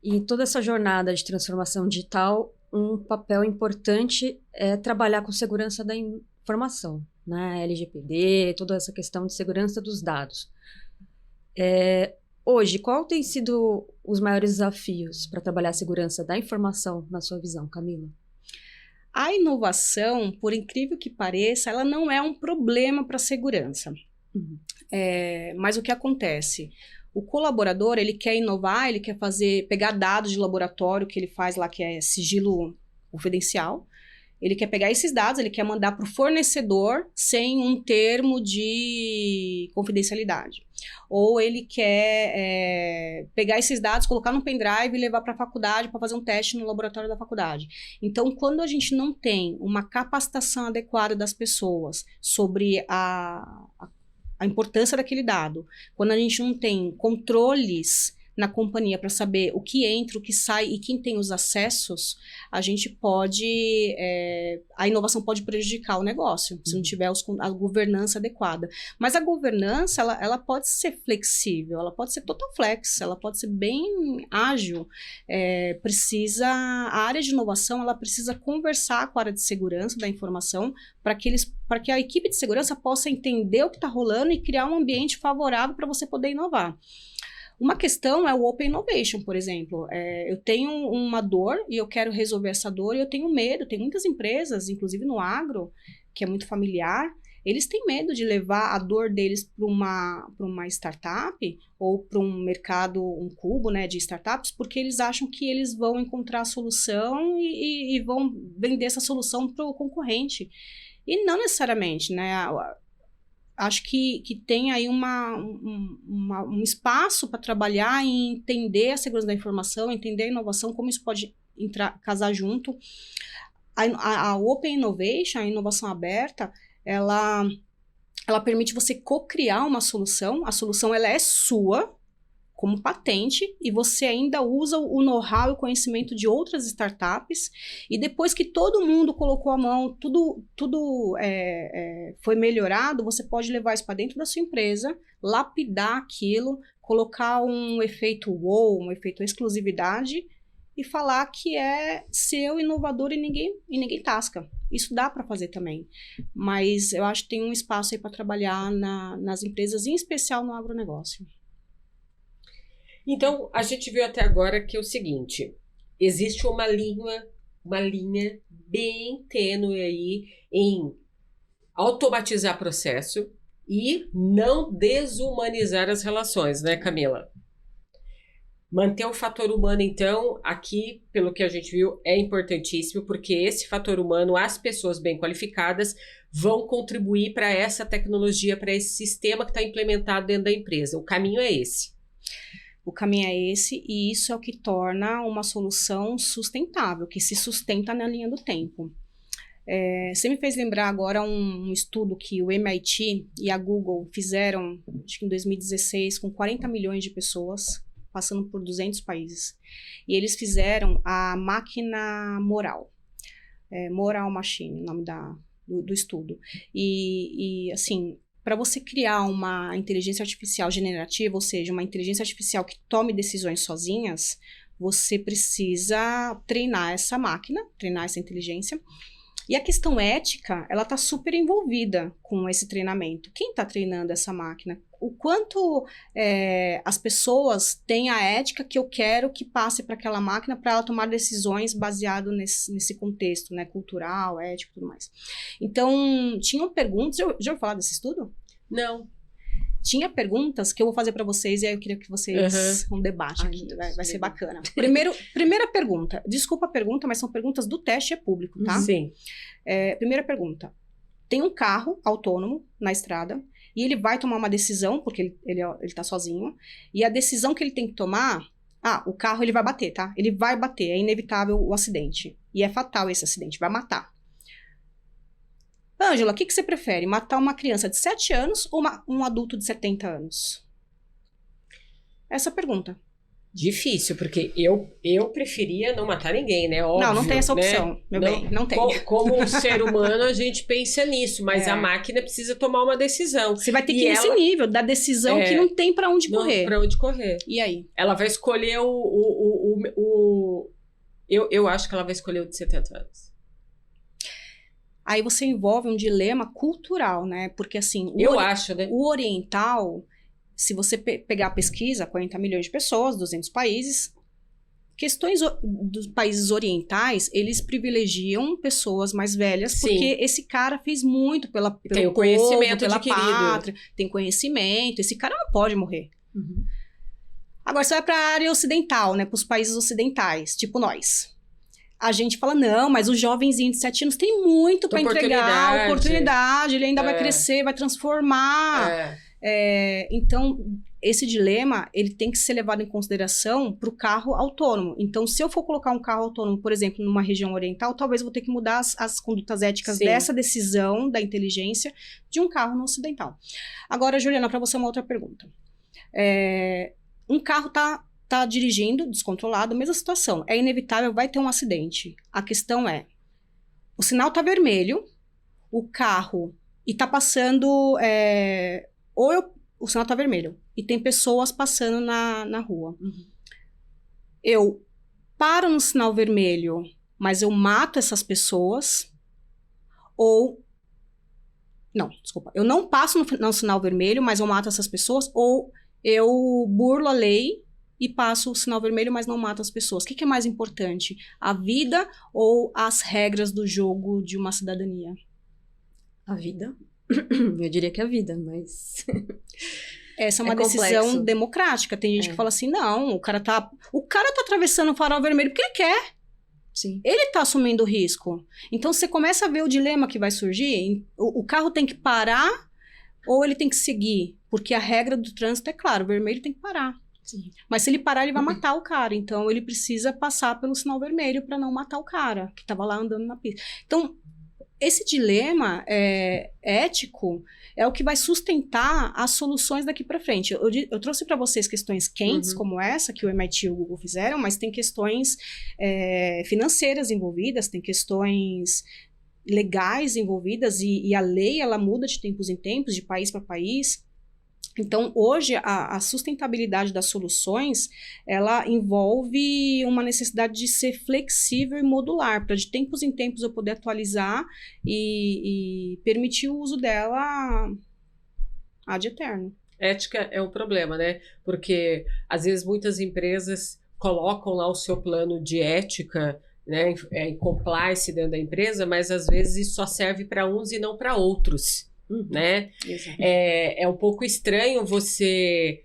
E toda essa jornada de transformação digital, um papel importante é trabalhar com segurança da informação, né? LGPD, toda essa questão de segurança dos dados. Hoje, qual tem sido os maiores desafios para trabalhar a segurança da informação na sua visão, Camila? A inovação, por incrível que pareça, ela não é um problema para a segurança. Uhum. Mas o que acontece? O colaborador, ele quer inovar, ele quer pegar dados de laboratório que ele faz lá, que é sigilo confidencial. Ele quer pegar esses dados, ele quer mandar para o fornecedor sem um termo de confidencialidade. Ou ele quer pegar esses dados, colocar no pendrive e levar para a faculdade para fazer um teste no laboratório da faculdade. Então, quando a gente não tem uma capacitação adequada das pessoas sobre a importância daquele dado, quando a gente não tem controles na companhia para saber o que entra, o que sai e quem tem os acessos, a gente pode... a inovação pode prejudicar o negócio, se não tiver a governança adequada. Mas a governança, ela pode ser flexível, ela pode ser total flex, ela pode ser bem ágil. A área de inovação, ela precisa conversar com a área de segurança da informação para que a equipe de segurança possa entender o que está rolando e criar um ambiente favorável para você poder inovar. Uma questão é o Open Innovation, por exemplo. Eu tenho uma dor e eu quero resolver essa dor e eu tenho medo. Tem muitas empresas, inclusive no agro, que é muito familiar, eles têm medo de levar a dor deles para uma startup ou para um mercado, um cubo, né, de startups, porque eles acham que eles vão encontrar a solução e vão vender essa solução para o concorrente. E não necessariamente, né? Acho que tem aí um espaço para trabalhar e entender a segurança da informação, entender a inovação, como isso pode casar junto. A Open Innovation, a inovação aberta, ela permite você co-criar uma solução. A solução ela é sua, como patente, e você ainda usa o know-how e o conhecimento de outras startups, e depois que todo mundo colocou a mão, tudo foi melhorado, você pode levar isso para dentro da sua empresa, lapidar aquilo, colocar um efeito wow, um efeito exclusividade, e falar que é seu, inovador e ninguém tasca. Isso dá para fazer também, mas eu acho que tem um espaço aí para trabalhar nas empresas, em especial no agronegócio. Então, a gente viu até agora que é o seguinte, existe uma linha bem tênue aí em automatizar processo e não desumanizar as relações, né, Camila? Manter o fator humano, então, aqui, pelo que a gente viu, é importantíssimo, porque esse fator humano, as pessoas bem qualificadas, vão contribuir para essa tecnologia, para esse sistema que está implementado dentro da empresa. O caminho é esse. O caminho é esse, e isso é o que torna uma solução sustentável, que se sustenta na linha do tempo. Você me fez lembrar agora um estudo que o MIT e a Google fizeram, acho que em 2016, com 40 milhões de pessoas, passando por 200 países. E eles fizeram a máquina Moral. Moral Machine, o nome do estudo. E assim... Para você criar uma inteligência artificial generativa, ou seja, uma inteligência artificial que tome decisões sozinhas, você precisa treinar essa máquina, treinar essa inteligência. E a questão ética, ela está super envolvida com esse treinamento. Quem está treinando essa máquina? O quanto as pessoas têm a ética que eu quero que passe para aquela máquina para ela tomar decisões baseado nesse contexto, né, cultural, ético e tudo mais. Então, tinham perguntas... Já ouviu falar desse estudo? Não. Tinha perguntas que eu vou fazer para vocês e aí eu queria que vocês... Um debate aqui, vai ser bacana. Primeira pergunta. Desculpa a pergunta, mas são perguntas do teste, é público, tá? Sim. Primeira pergunta. Tem um carro autônomo na estrada e ele vai tomar uma decisão, porque ele tá sozinho, e a decisão que ele tem que tomar... o carro ele vai bater, tá? Ele vai bater, é inevitável o acidente. E é fatal esse acidente, vai matar. Ângela, o que você prefere? Matar uma criança de 7 anos ou um adulto de 70 anos? essa pergunta. Difícil, porque eu preferia não matar ninguém, né? Óbvio, não tem essa opção, né? meu bem, não tem. Como um ser humano, a gente pensa nisso, mas a máquina precisa tomar uma decisão. Você vai ter que ir nesse nível da decisão que não tem pra onde correr. Pra onde correr. E aí? Ela vai escolher eu acho que ela vai escolher o de 70 anos. Aí você envolve um dilema cultural, né? Porque assim, acho, né? O oriental, se você pegar a pesquisa, 40 milhões de pessoas, 200 países, questões dos países orientais, eles privilegiam pessoas mais velhas, porque esse cara fez muito pelo tem o conhecimento pela adquirido. pátria, tem conhecimento, esse cara não pode morrer. Uhum. Agora você vai para a área ocidental, né, para os países ocidentais, tipo nós. A gente fala, não, mas os jovenzinhos de 7 anos têm muito para entregar, oportunidade, ele ainda vai crescer, vai transformar. Então, esse dilema, ele tem que ser levado em consideração para o carro autônomo. Então, se eu for colocar um carro autônomo, por exemplo, numa região oriental, talvez eu vou ter que mudar as condutas éticas dessa decisão da inteligência de um carro no ocidental. Agora, Juliana, para você uma outra pergunta. Um carro tá dirigindo, descontrolado, mesma situação. É inevitável, vai ter um acidente. A questão é, o sinal tá vermelho, o carro, e tá passando... o sinal tá vermelho, e tem pessoas passando na rua. Uhum. Eu paro no sinal vermelho, mas eu mato essas pessoas, ou... Não, desculpa. Eu não passo no sinal vermelho, mas eu mato essas pessoas, ou eu burlo a lei e passo o sinal vermelho, mas não mato as pessoas. O que é mais importante? A vida ou as regras do jogo de uma cidadania? A vida. Eu diria que a vida, mas... Essa é uma decisão democrática. Tem gente que fala assim, não, o cara tá atravessando o farol vermelho porque ele quer. Sim. Ele tá assumindo o risco. Então, você começa a ver o dilema que vai surgir. O carro tem que parar ou ele tem que seguir? Porque a regra do trânsito é clara, o vermelho tem que parar. Sim. Mas se ele parar, ele vai matar o cara. Então, ele precisa passar pelo sinal vermelho para não matar o cara que estava lá andando na pista. Então, esse dilema ético é o que vai sustentar as soluções daqui para frente. Eu trouxe para vocês questões quentes, como essa, que o MIT e o Google fizeram, mas tem questões financeiras envolvidas, tem questões legais envolvidas, e a lei, ela muda de tempos em tempos, de país para país. Então, hoje, a sustentabilidade das soluções, ela envolve uma necessidade de ser flexível e modular, para de tempos em tempos eu poder atualizar e permitir o uso dela ad eterno. Ética é um problema, né? Porque, às vezes, muitas empresas colocam lá o seu plano de ética, né, em compliance dentro da empresa, mas, às vezes, isso só serve para uns e não para outros. Né? É um pouco estranho você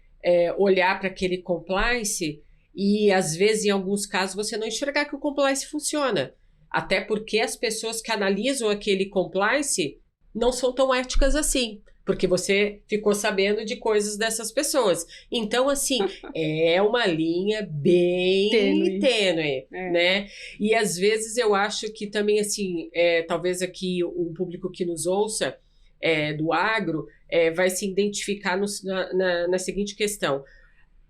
olhar para aquele compliance e, às vezes, em alguns casos, você não enxergar que o compliance funciona. Até porque as pessoas que analisam aquele compliance não são tão éticas assim, porque você ficou sabendo de coisas dessas pessoas. Então, assim, é uma linha bem tênue, né? E, às vezes, eu acho que também, assim, talvez aqui o público que nos ouça do agro, vai se identificar na seguinte questão.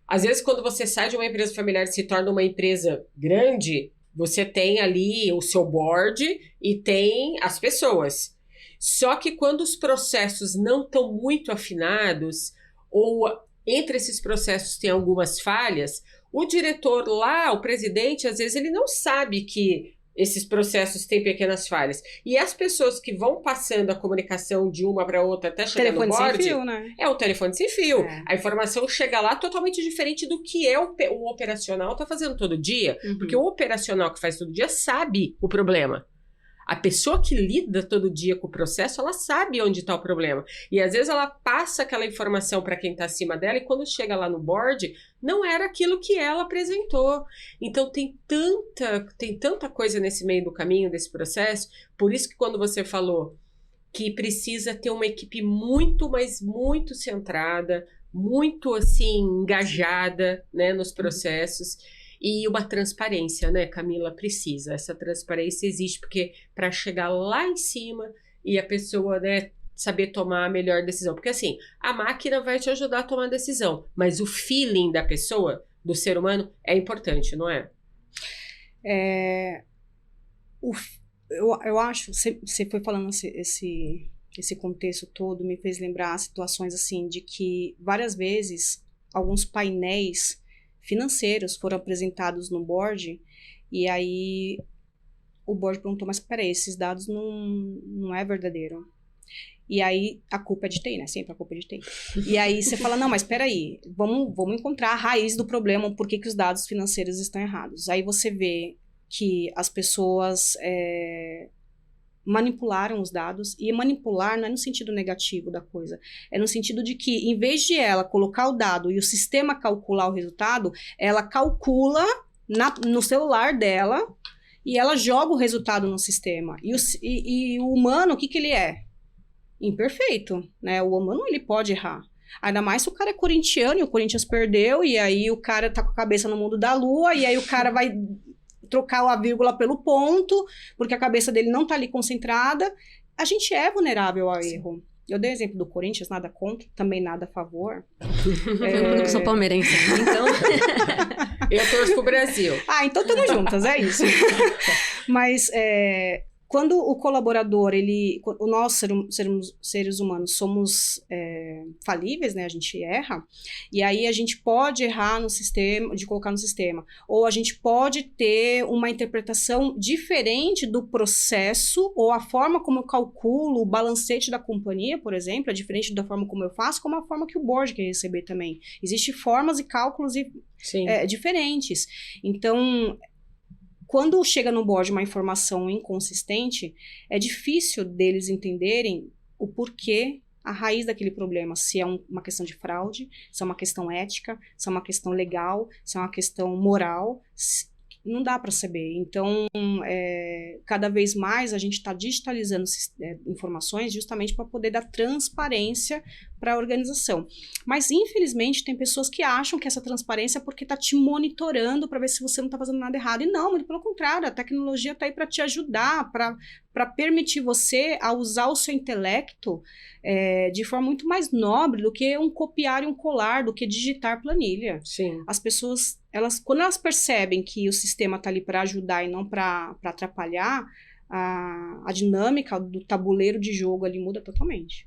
Às vezes, quando você sai de uma empresa familiar e se torna uma empresa grande, você tem ali o seu board e tem as pessoas. Só que quando os processos não estão muito afinados, ou entre esses processos tem algumas falhas, o diretor lá, o presidente, às vezes ele não sabe que esses processos têm pequenas falhas. E as pessoas que vão passando a comunicação de uma para outra até chegar no board... Telefone sem fio, né? É o telefone sem fio. A informação chega lá totalmente diferente do que o operacional está fazendo todo dia. Porque o operacional que faz todo dia sabe o problema. A pessoa que lida todo dia com o processo, ela sabe onde está o problema. E às vezes ela passa aquela informação para quem está acima dela e quando chega lá no board, não era aquilo que ela apresentou. Então tem tanta coisa nesse meio do caminho, desse processo. Por isso que quando você falou que precisa ter uma equipe muito, mas muito centrada, muito assim, engajada, né, nos processos. E uma transparência, né, Camila? Precisa. Essa transparência existe porque para chegar lá em cima e a pessoa, né, saber tomar a melhor decisão. Porque assim, a máquina vai te ajudar a tomar a decisão, mas o feeling da pessoa, do ser humano, é importante, não é? Eu acho, você foi falando esse contexto todo, me fez lembrar situações assim, de que várias vezes alguns painéis financeiros foram apresentados no board, e aí o board perguntou, mas peraí, esses dados não é verdadeiro. E aí a culpa é de TI, né? Sempre a culpa é de TI. E aí você fala, não, mas peraí, vamos encontrar a raiz do problema, por que os dados financeiros estão errados. Aí você vê que as pessoas manipularam os dados, e manipular não é no sentido negativo da coisa, é no sentido de que, em vez de ela colocar o dado e o sistema calcular o resultado, ela calcula no celular dela e ela joga o resultado no sistema. E o humano, o que ele é? Imperfeito, né? O humano, ele pode errar. Ainda mais se o cara é corintiano e o Corinthians perdeu, e aí o cara tá com a cabeça no mundo da lua, e aí o cara vai trocar a vírgula pelo ponto, porque a cabeça dele não tá ali concentrada. A gente é vulnerável ao erro. Eu dei o exemplo do Corinthians, nada contra, também nada a favor. Eu sou palmeirense, então... Eu torço pro Brasil. Então estamos juntas, é isso. Mas quando o colaborador, nós seres humanos somos falíveis, né? A gente erra, e aí a gente pode errar no sistema, de colocar no sistema, ou a gente pode ter uma interpretação diferente do processo, ou a forma como eu calculo o balancete da companhia, por exemplo, é diferente da forma como eu faço, como a forma que o board quer receber também. Existem formas e cálculos diferentes. Então, quando chega no board uma informação inconsistente, é difícil deles entenderem o porquê, a raiz daquele problema. Se é uma questão de fraude, se é uma questão ética, se é uma questão legal, se é uma questão moral. Não dá para saber. Então, cada vez mais a gente está digitalizando informações justamente para poder dar transparência para a organização. Mas, infelizmente, tem pessoas que acham que essa transparência é porque está te monitorando para ver se você não está fazendo nada errado. E não, muito pelo contrário, a tecnologia está aí para te ajudar, para permitir você a usar o seu intelecto de forma muito mais nobre do que um copiar e um colar, do que digitar planilha. Sim. As pessoas, quando elas percebem que o sistema está ali para ajudar e não para atrapalhar, a dinâmica do tabuleiro de jogo ali muda totalmente.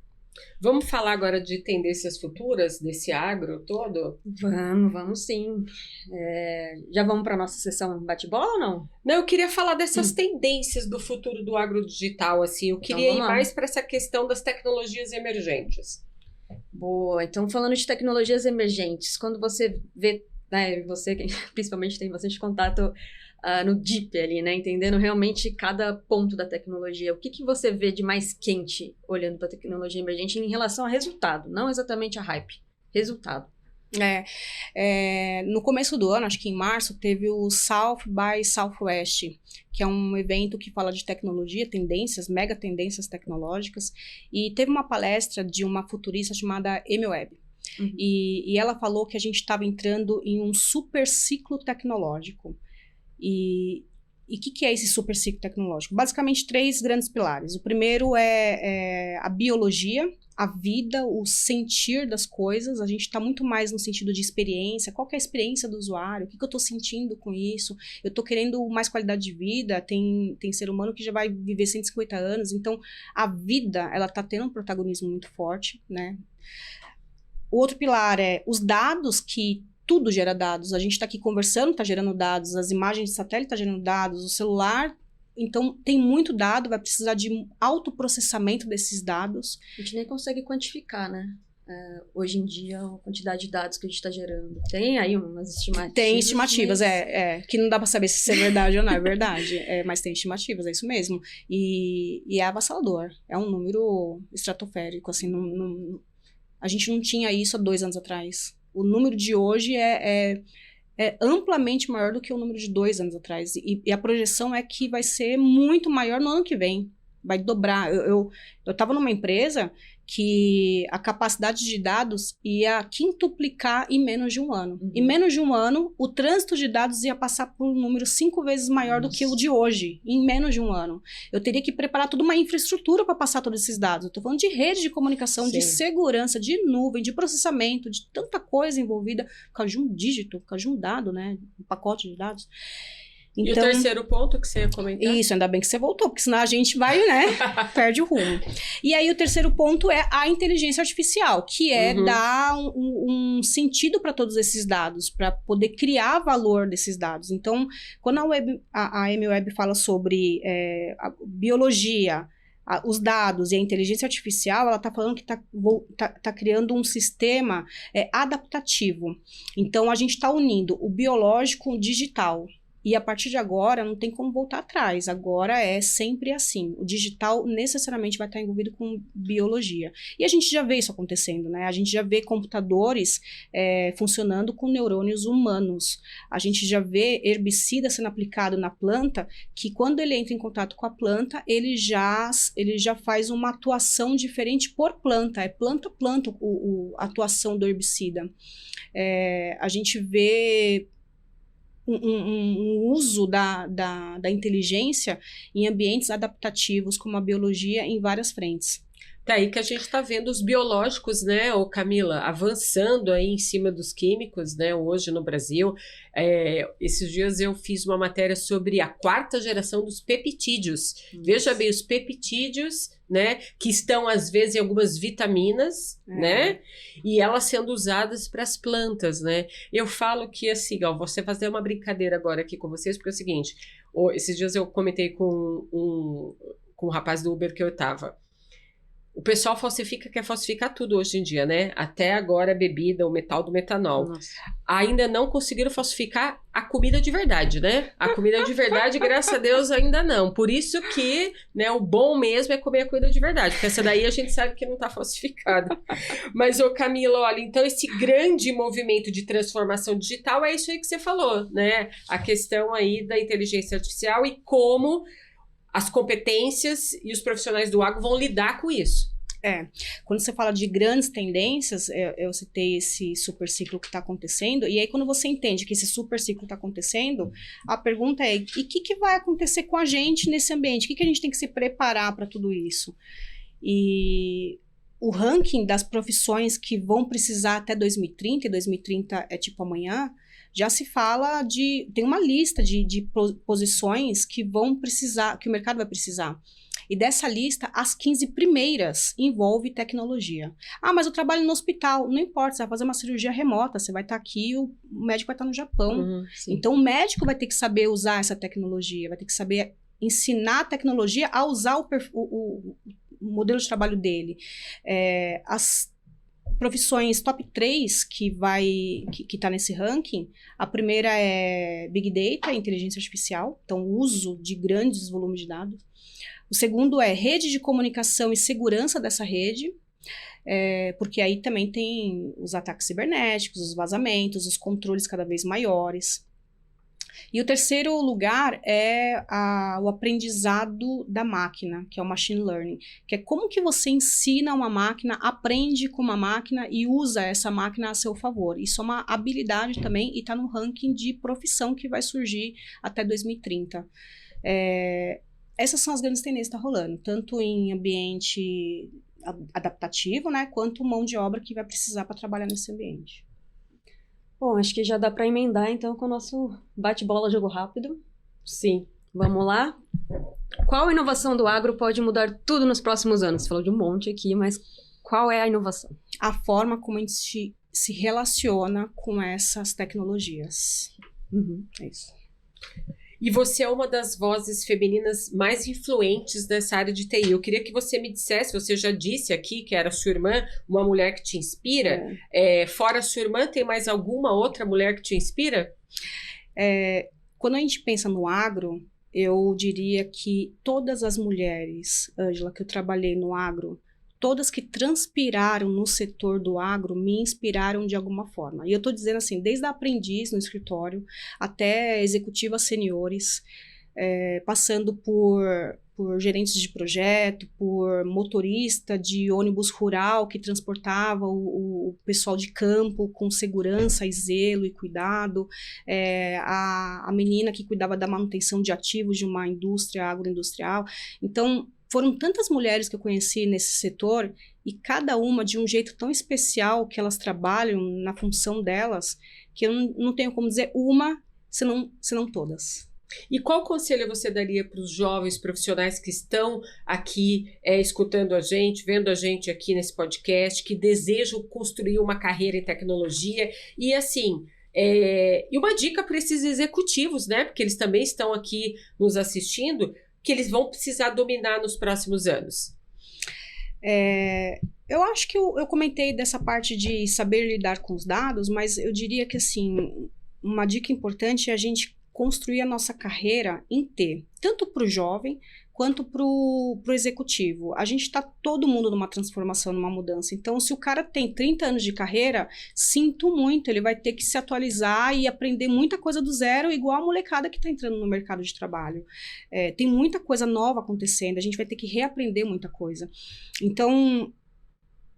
Vamos falar agora de tendências futuras desse agro todo? Vamos sim. Já vamos para a nossa sessão bate-bola ou não? Não, eu queria falar dessas tendências do futuro do agro digital, assim. Eu queria ir mais para essa questão das tecnologias emergentes. Boa, então falando de tecnologias emergentes, quando você vê, né, você que principalmente tem bastante contato no deep ali, né, entendendo realmente cada ponto da tecnologia, o que você vê de mais quente olhando para a tecnologia emergente em relação a resultado, não exatamente a hype, resultado. No começo do ano, acho que em março, teve o South by Southwest, que é um evento que fala de tecnologia, tendências, mega tendências tecnológicas, e teve uma palestra de uma futurista chamada Amy Webb. Uhum. E ela falou que a gente estava entrando em um super ciclo tecnológico. E o que é esse super ciclo tecnológico? Basicamente, 3 grandes pilares. O primeiro é a biologia, a vida, o sentir das coisas. A gente está muito mais no sentido de experiência. Qual que é a experiência do usuário? O que eu estou sentindo com isso? Eu estou querendo mais qualidade de vida. Tem ser humano que já vai viver 150 anos. Então, a vida, ela está tendo um protagonismo muito forte, né? O outro pilar é os dados, que tudo gera dados. A gente está aqui conversando, está gerando dados. As imagens de satélite estão gerando dados. O celular, então, tem muito dado. Vai precisar de autoprocessamento desses dados. A gente nem consegue quantificar, né? Hoje em dia, a quantidade de dados que a gente está gerando. Tem aí umas estimativas. Tem estimativas, que não dá para saber se isso é verdade ou não. É verdade. Mas tem estimativas, é isso mesmo. E é avassalador. É um número estratosférico, assim, a gente não tinha isso há 2 anos atrás. O número de hoje é amplamente maior do que o número de 2 anos atrás. E a projeção é que vai ser muito maior no ano que vem. Vai dobrar. Eu estava numa empresa que a capacidade de dados ia quintuplicar em menos de um ano. Em menos de um ano, o trânsito de dados ia passar por um número 5 vezes maior do que o de hoje, em menos de um ano. Eu teria que preparar toda uma infraestrutura para passar todos esses dados. Eu estou falando de rede de comunicação, de segurança, de nuvem, de processamento, de tanta coisa envolvida, por causa de um dígito, por causa de um dado, né? Um pacote de dados. Então, e o terceiro ponto que você ia comentar? Isso, ainda bem que você voltou, porque senão a gente vai, né, perde o rumo. E aí o terceiro ponto é a inteligência artificial, que é dar um sentido para todos esses dados, para poder criar valor desses dados. Então, quando a MWeb fala sobre a biologia, os dados e a inteligência artificial, ela está falando que tá criando um sistema adaptativo. Então, a gente está unindo o biológico com o digital. E a partir de agora, não tem como voltar atrás. Agora é sempre assim. O digital necessariamente vai estar envolvido com biologia. E a gente já vê isso acontecendo, né? A gente já vê computadores funcionando com neurônios humanos. A gente já vê herbicida sendo aplicado na planta, que quando ele entra em contato com a planta, ele já faz uma atuação diferente por planta. É planta a planta a atuação do herbicida. A gente vê um uso da inteligência em ambientes adaptativos, como a biologia, em várias frentes. Daí que a gente está vendo os biológicos, né, ô Camila, avançando aí em cima dos químicos, né, hoje no Brasil. Esses dias eu fiz uma matéria sobre a 4ª geração dos peptídeos. Veja bem, os peptídeos, né, que estão às vezes em algumas vitaminas, né, e elas sendo usadas para as plantas, né. Eu falo que assim, ó, vou fazer uma brincadeira agora aqui com vocês, porque é o seguinte, esses dias eu comentei com um rapaz do Uber que eu estava. O pessoal quer falsificar tudo hoje em dia, né? Até agora a bebida, o metal do metanol. Nossa. Ainda não conseguiram falsificar a comida de verdade, né? A comida de verdade, graças a Deus, ainda não. Por isso que, né, o bom mesmo é comer a comida de verdade, porque essa daí a gente sabe que não tá falsificada. Mas, ô Camila, olha, então esse grande movimento de transformação digital é isso aí que você falou, né? A questão aí da inteligência artificial e como as competências e os profissionais do agro vão lidar com isso. Quando você fala de grandes tendências, eu citei esse super ciclo que está acontecendo, e aí quando você entende que esse super ciclo está acontecendo, a pergunta é, e o que vai acontecer com a gente nesse ambiente? O que a gente tem que se preparar para tudo isso? E o ranking das profissões que vão precisar até 2030, e 2030 é tipo amanhã, já se fala tem uma lista de posições que vão precisar, que o mercado vai precisar. E dessa lista, as 15 primeiras envolve tecnologia. Ah, mas eu trabalho no hospital. Não importa, você vai fazer uma cirurgia remota, você vai estar aqui, o médico vai estar no Japão. Então, o médico vai ter que saber usar essa tecnologia, vai ter que saber ensinar a tecnologia a usar o modelo de trabalho dele. As profissões top 3 que está nesse ranking, a primeira é Big Data, inteligência artificial, então o uso de grandes volumes de dados. O segundo é rede de comunicação e segurança dessa rede, porque aí também tem os ataques cibernéticos, os vazamentos, os controles cada vez maiores. E o terceiro lugar é o aprendizado da máquina, que é o machine learning, que é como que você ensina uma máquina, aprende com uma máquina e usa essa máquina a seu favor. Isso é uma habilidade também e está no ranking de profissão que vai surgir até 2030. Essas são as grandes tendências que estão rolando, tanto em ambiente adaptativo, né, quanto mão de obra que vai precisar para trabalhar nesse ambiente. Bom, acho que já dá para emendar, então, com o nosso bate-bola jogo rápido. Sim. Vamos lá? Qual inovação do agro pode mudar tudo nos próximos anos? Você falou de um monte aqui, mas qual é a inovação? A forma como a gente se relaciona com essas tecnologias. É isso. E você é uma das vozes femininas mais influentes dessa área de TI. Eu queria que você me dissesse, você já disse aqui que era sua irmã, uma mulher que te inspira. Fora sua irmã, tem mais alguma outra mulher que te inspira? Quando a gente pensa no agro, eu diria que todas as mulheres, Ângela, que eu trabalhei no agro, todas que transpiraram no setor do agro me inspiraram de alguma forma. E eu estou dizendo assim, desde a aprendiz no escritório até executivas seniores, passando por por gerentes de projeto, por motorista de ônibus rural que transportava o pessoal de campo com segurança e zelo e cuidado, a menina que cuidava da manutenção de ativos de uma indústria agroindustrial. Então, foram tantas mulheres que eu conheci nesse setor, e cada uma de um jeito tão especial que elas trabalham na função delas, que eu não tenho como dizer uma, senão todas. E qual conselho você daria para os jovens profissionais que estão aqui escutando a gente, vendo a gente aqui nesse podcast, que desejam construir uma carreira em tecnologia? E assim, e uma dica para esses executivos, né? Porque eles também estão aqui nos assistindo, que eles vão precisar dominar nos próximos anos. Eu acho que eu comentei dessa parte de saber lidar com os dados, mas eu diria que assim, uma dica importante é a gente construir a nossa carreira em T, tanto para o jovem quanto para o executivo. A gente está todo mundo numa transformação, numa mudança. Então, se o cara tem 30 anos de carreira, sinto muito, ele vai ter que se atualizar e aprender muita coisa do zero, igual a molecada que está entrando no mercado de trabalho. Tem muita coisa nova acontecendo, a gente vai ter que reaprender muita coisa. Então,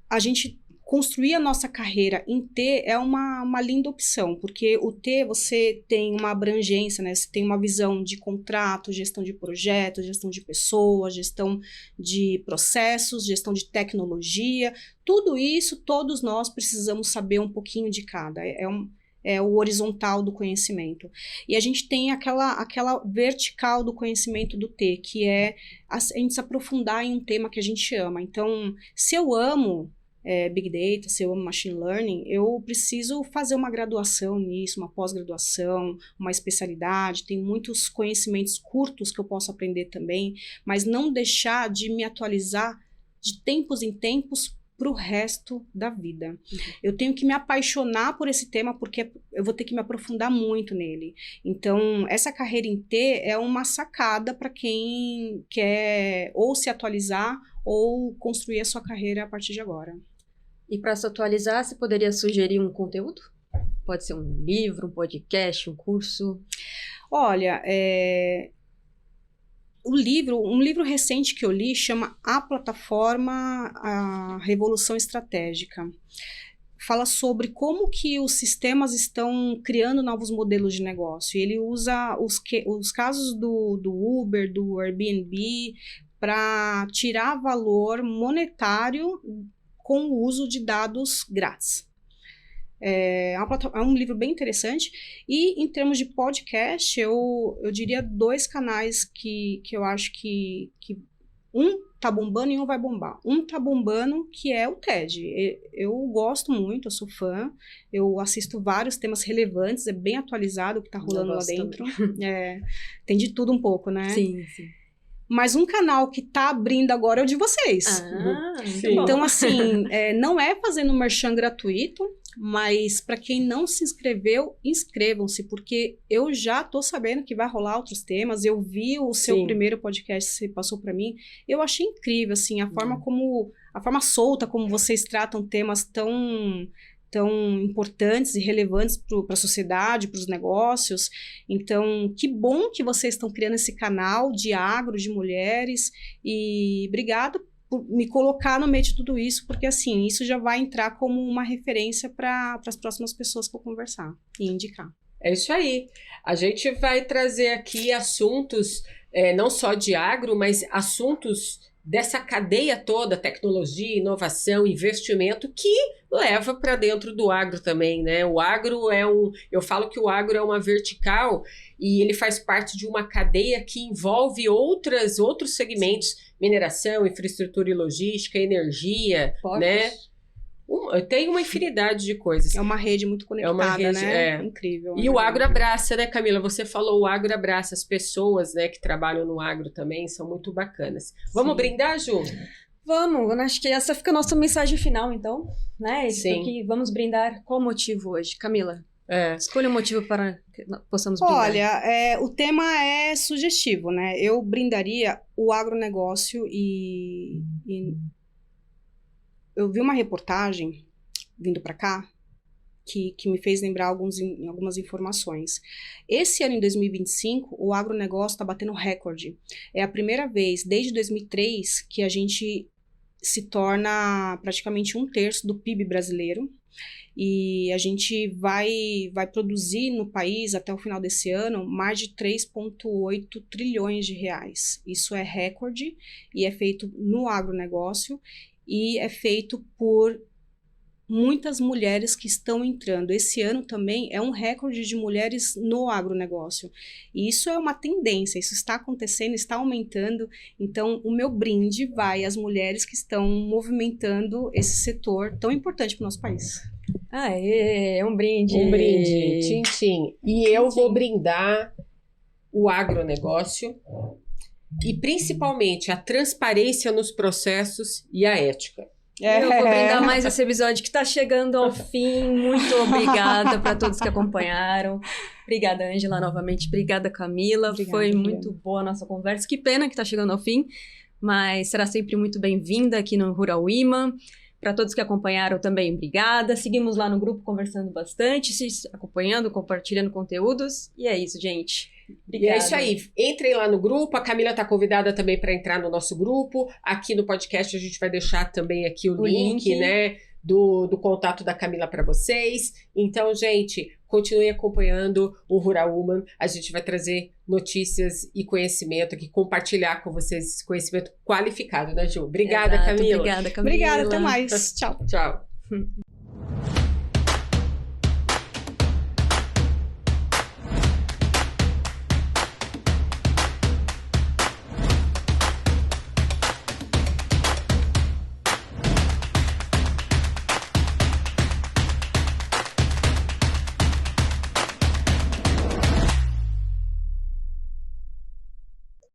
a gente construir a nossa carreira em T é uma linda opção, porque o T você tem uma abrangência, né? Você tem uma visão de contrato, gestão de projetos, gestão de pessoas, gestão de processos, gestão de tecnologia, tudo isso, todos nós precisamos saber um pouquinho de cada, é o horizontal do conhecimento. E a gente tem aquela vertical do conhecimento do T, que é a gente se aprofundar em um tema que a gente ama. Então, se eu amo Big Data, se eu amo Machine Learning, eu preciso fazer uma graduação nisso, uma pós-graduação, uma especialidade, tem muitos conhecimentos curtos que eu posso aprender também, mas não deixar de me atualizar de tempos em tempos para o resto da vida. Eu tenho que me apaixonar por esse tema, porque eu vou ter que me aprofundar muito nele. Então, essa carreira em T é uma sacada para quem quer ou se atualizar ou construir a sua carreira a partir de agora. E para se atualizar, você poderia sugerir um conteúdo? Pode ser um livro, um podcast, um curso? Olha, um livro recente que eu li chama A Plataforma, a Revolução Estratégica. Fala sobre como que os sistemas estão criando novos modelos de negócio. E ele usa os casos do Uber, do Airbnb, para tirar valor monetário com o uso de dados grátis. É um livro bem interessante. E em termos de podcast, eu diria 2 canais que eu acho que um tá bombando e um vai bombar. Um tá bombando, que é o TED. Eu gosto muito, eu sou fã, eu assisto vários temas relevantes, é bem atualizado o que tá rolando lá dentro. Tem de tudo um pouco, né? Sim, sim. Mas um canal que tá abrindo agora é o de vocês. Então, assim, não é fazendo merchan gratuito, mas para quem não se inscreveu, inscrevam-se, porque eu já tô sabendo que vai rolar outros temas. Eu vi o seu primeiro podcast que você passou para mim. Eu achei incrível, assim, a forma solta como vocês tratam temas tão importantes e relevantes para a sociedade, para os negócios. Então, que bom que vocês estão criando esse canal de agro, de mulheres, e obrigada por me colocar no meio de tudo isso, porque assim, isso já vai entrar como uma referência para as próximas pessoas que eu conversar e indicar. É isso aí. A gente vai trazer aqui assuntos, não só de agro, mas assuntos dessa cadeia toda, tecnologia, inovação, investimento, que leva para dentro do agro também, né? O agro eu falo que o agro é uma vertical e ele faz parte de uma cadeia que envolve outros segmentos, mineração, infraestrutura e logística, energia, né? Tem uma infinidade de coisas. É uma rede muito conectada, né? Incrível. E o agro abraça, né, Camila? Você falou, o agro abraça. As pessoas, né, que trabalham no agro também são muito bacanas. Vamos brindar, Ju? Vamos, acho que essa fica a nossa mensagem final, então, né? Sim. Porque vamos brindar. Qual o motivo hoje? Camila, escolha um motivo para que possamos brindar. Olha, o tema é sugestivo, né? Eu brindaria o agronegócio e eu vi uma reportagem vindo para cá que me fez lembrar algumas informações. Esse ano, em 2025, o agronegócio está batendo recorde. É a primeira vez, desde 2003, que a gente se torna praticamente 1/3 do PIB brasileiro. E a gente vai produzir no país, até o final desse ano, mais de 3,8 trilhões de reais. Isso é recorde e é feito no agronegócio e é feito por muitas mulheres que estão entrando. Esse ano também é um recorde de mulheres no agronegócio. E isso é uma tendência, isso está acontecendo, está aumentando. Então, o meu brinde vai às mulheres que estão movimentando esse setor tão importante para o nosso país. Aê, um brinde. Um brinde, tchim-tchim. E eu vou brindar o agronegócio e principalmente a transparência nos processos e a ética. Eu vou brindar mais esse episódio que está chegando ao fim. Muito obrigada para todos que acompanharam. Obrigada, Ângela, novamente. Obrigada, Camila. Obrigada, Foi Camila. muito boa a nossa conversa. Que pena que está chegando ao fim, mas será sempre muito bem-vinda aqui no Rural Women. Para todos que acompanharam também, obrigada. Seguimos lá no grupo conversando bastante, se acompanhando, compartilhando conteúdos. E é isso, gente. Obrigada. E é isso aí. Entrem lá no grupo. A Camila está convidada também para entrar no nosso grupo. Aqui no podcast a gente vai deixar também aqui o link, né, do contato da Camila para vocês. Então, gente, continue acompanhando o Rural Woman. A gente vai trazer notícias e conhecimento aqui, compartilhar com vocês esse conhecimento qualificado, né, Ju? Obrigada, Exato, Camila. Obrigada, Camila. Obrigada, até mais. Tchau. Tchau.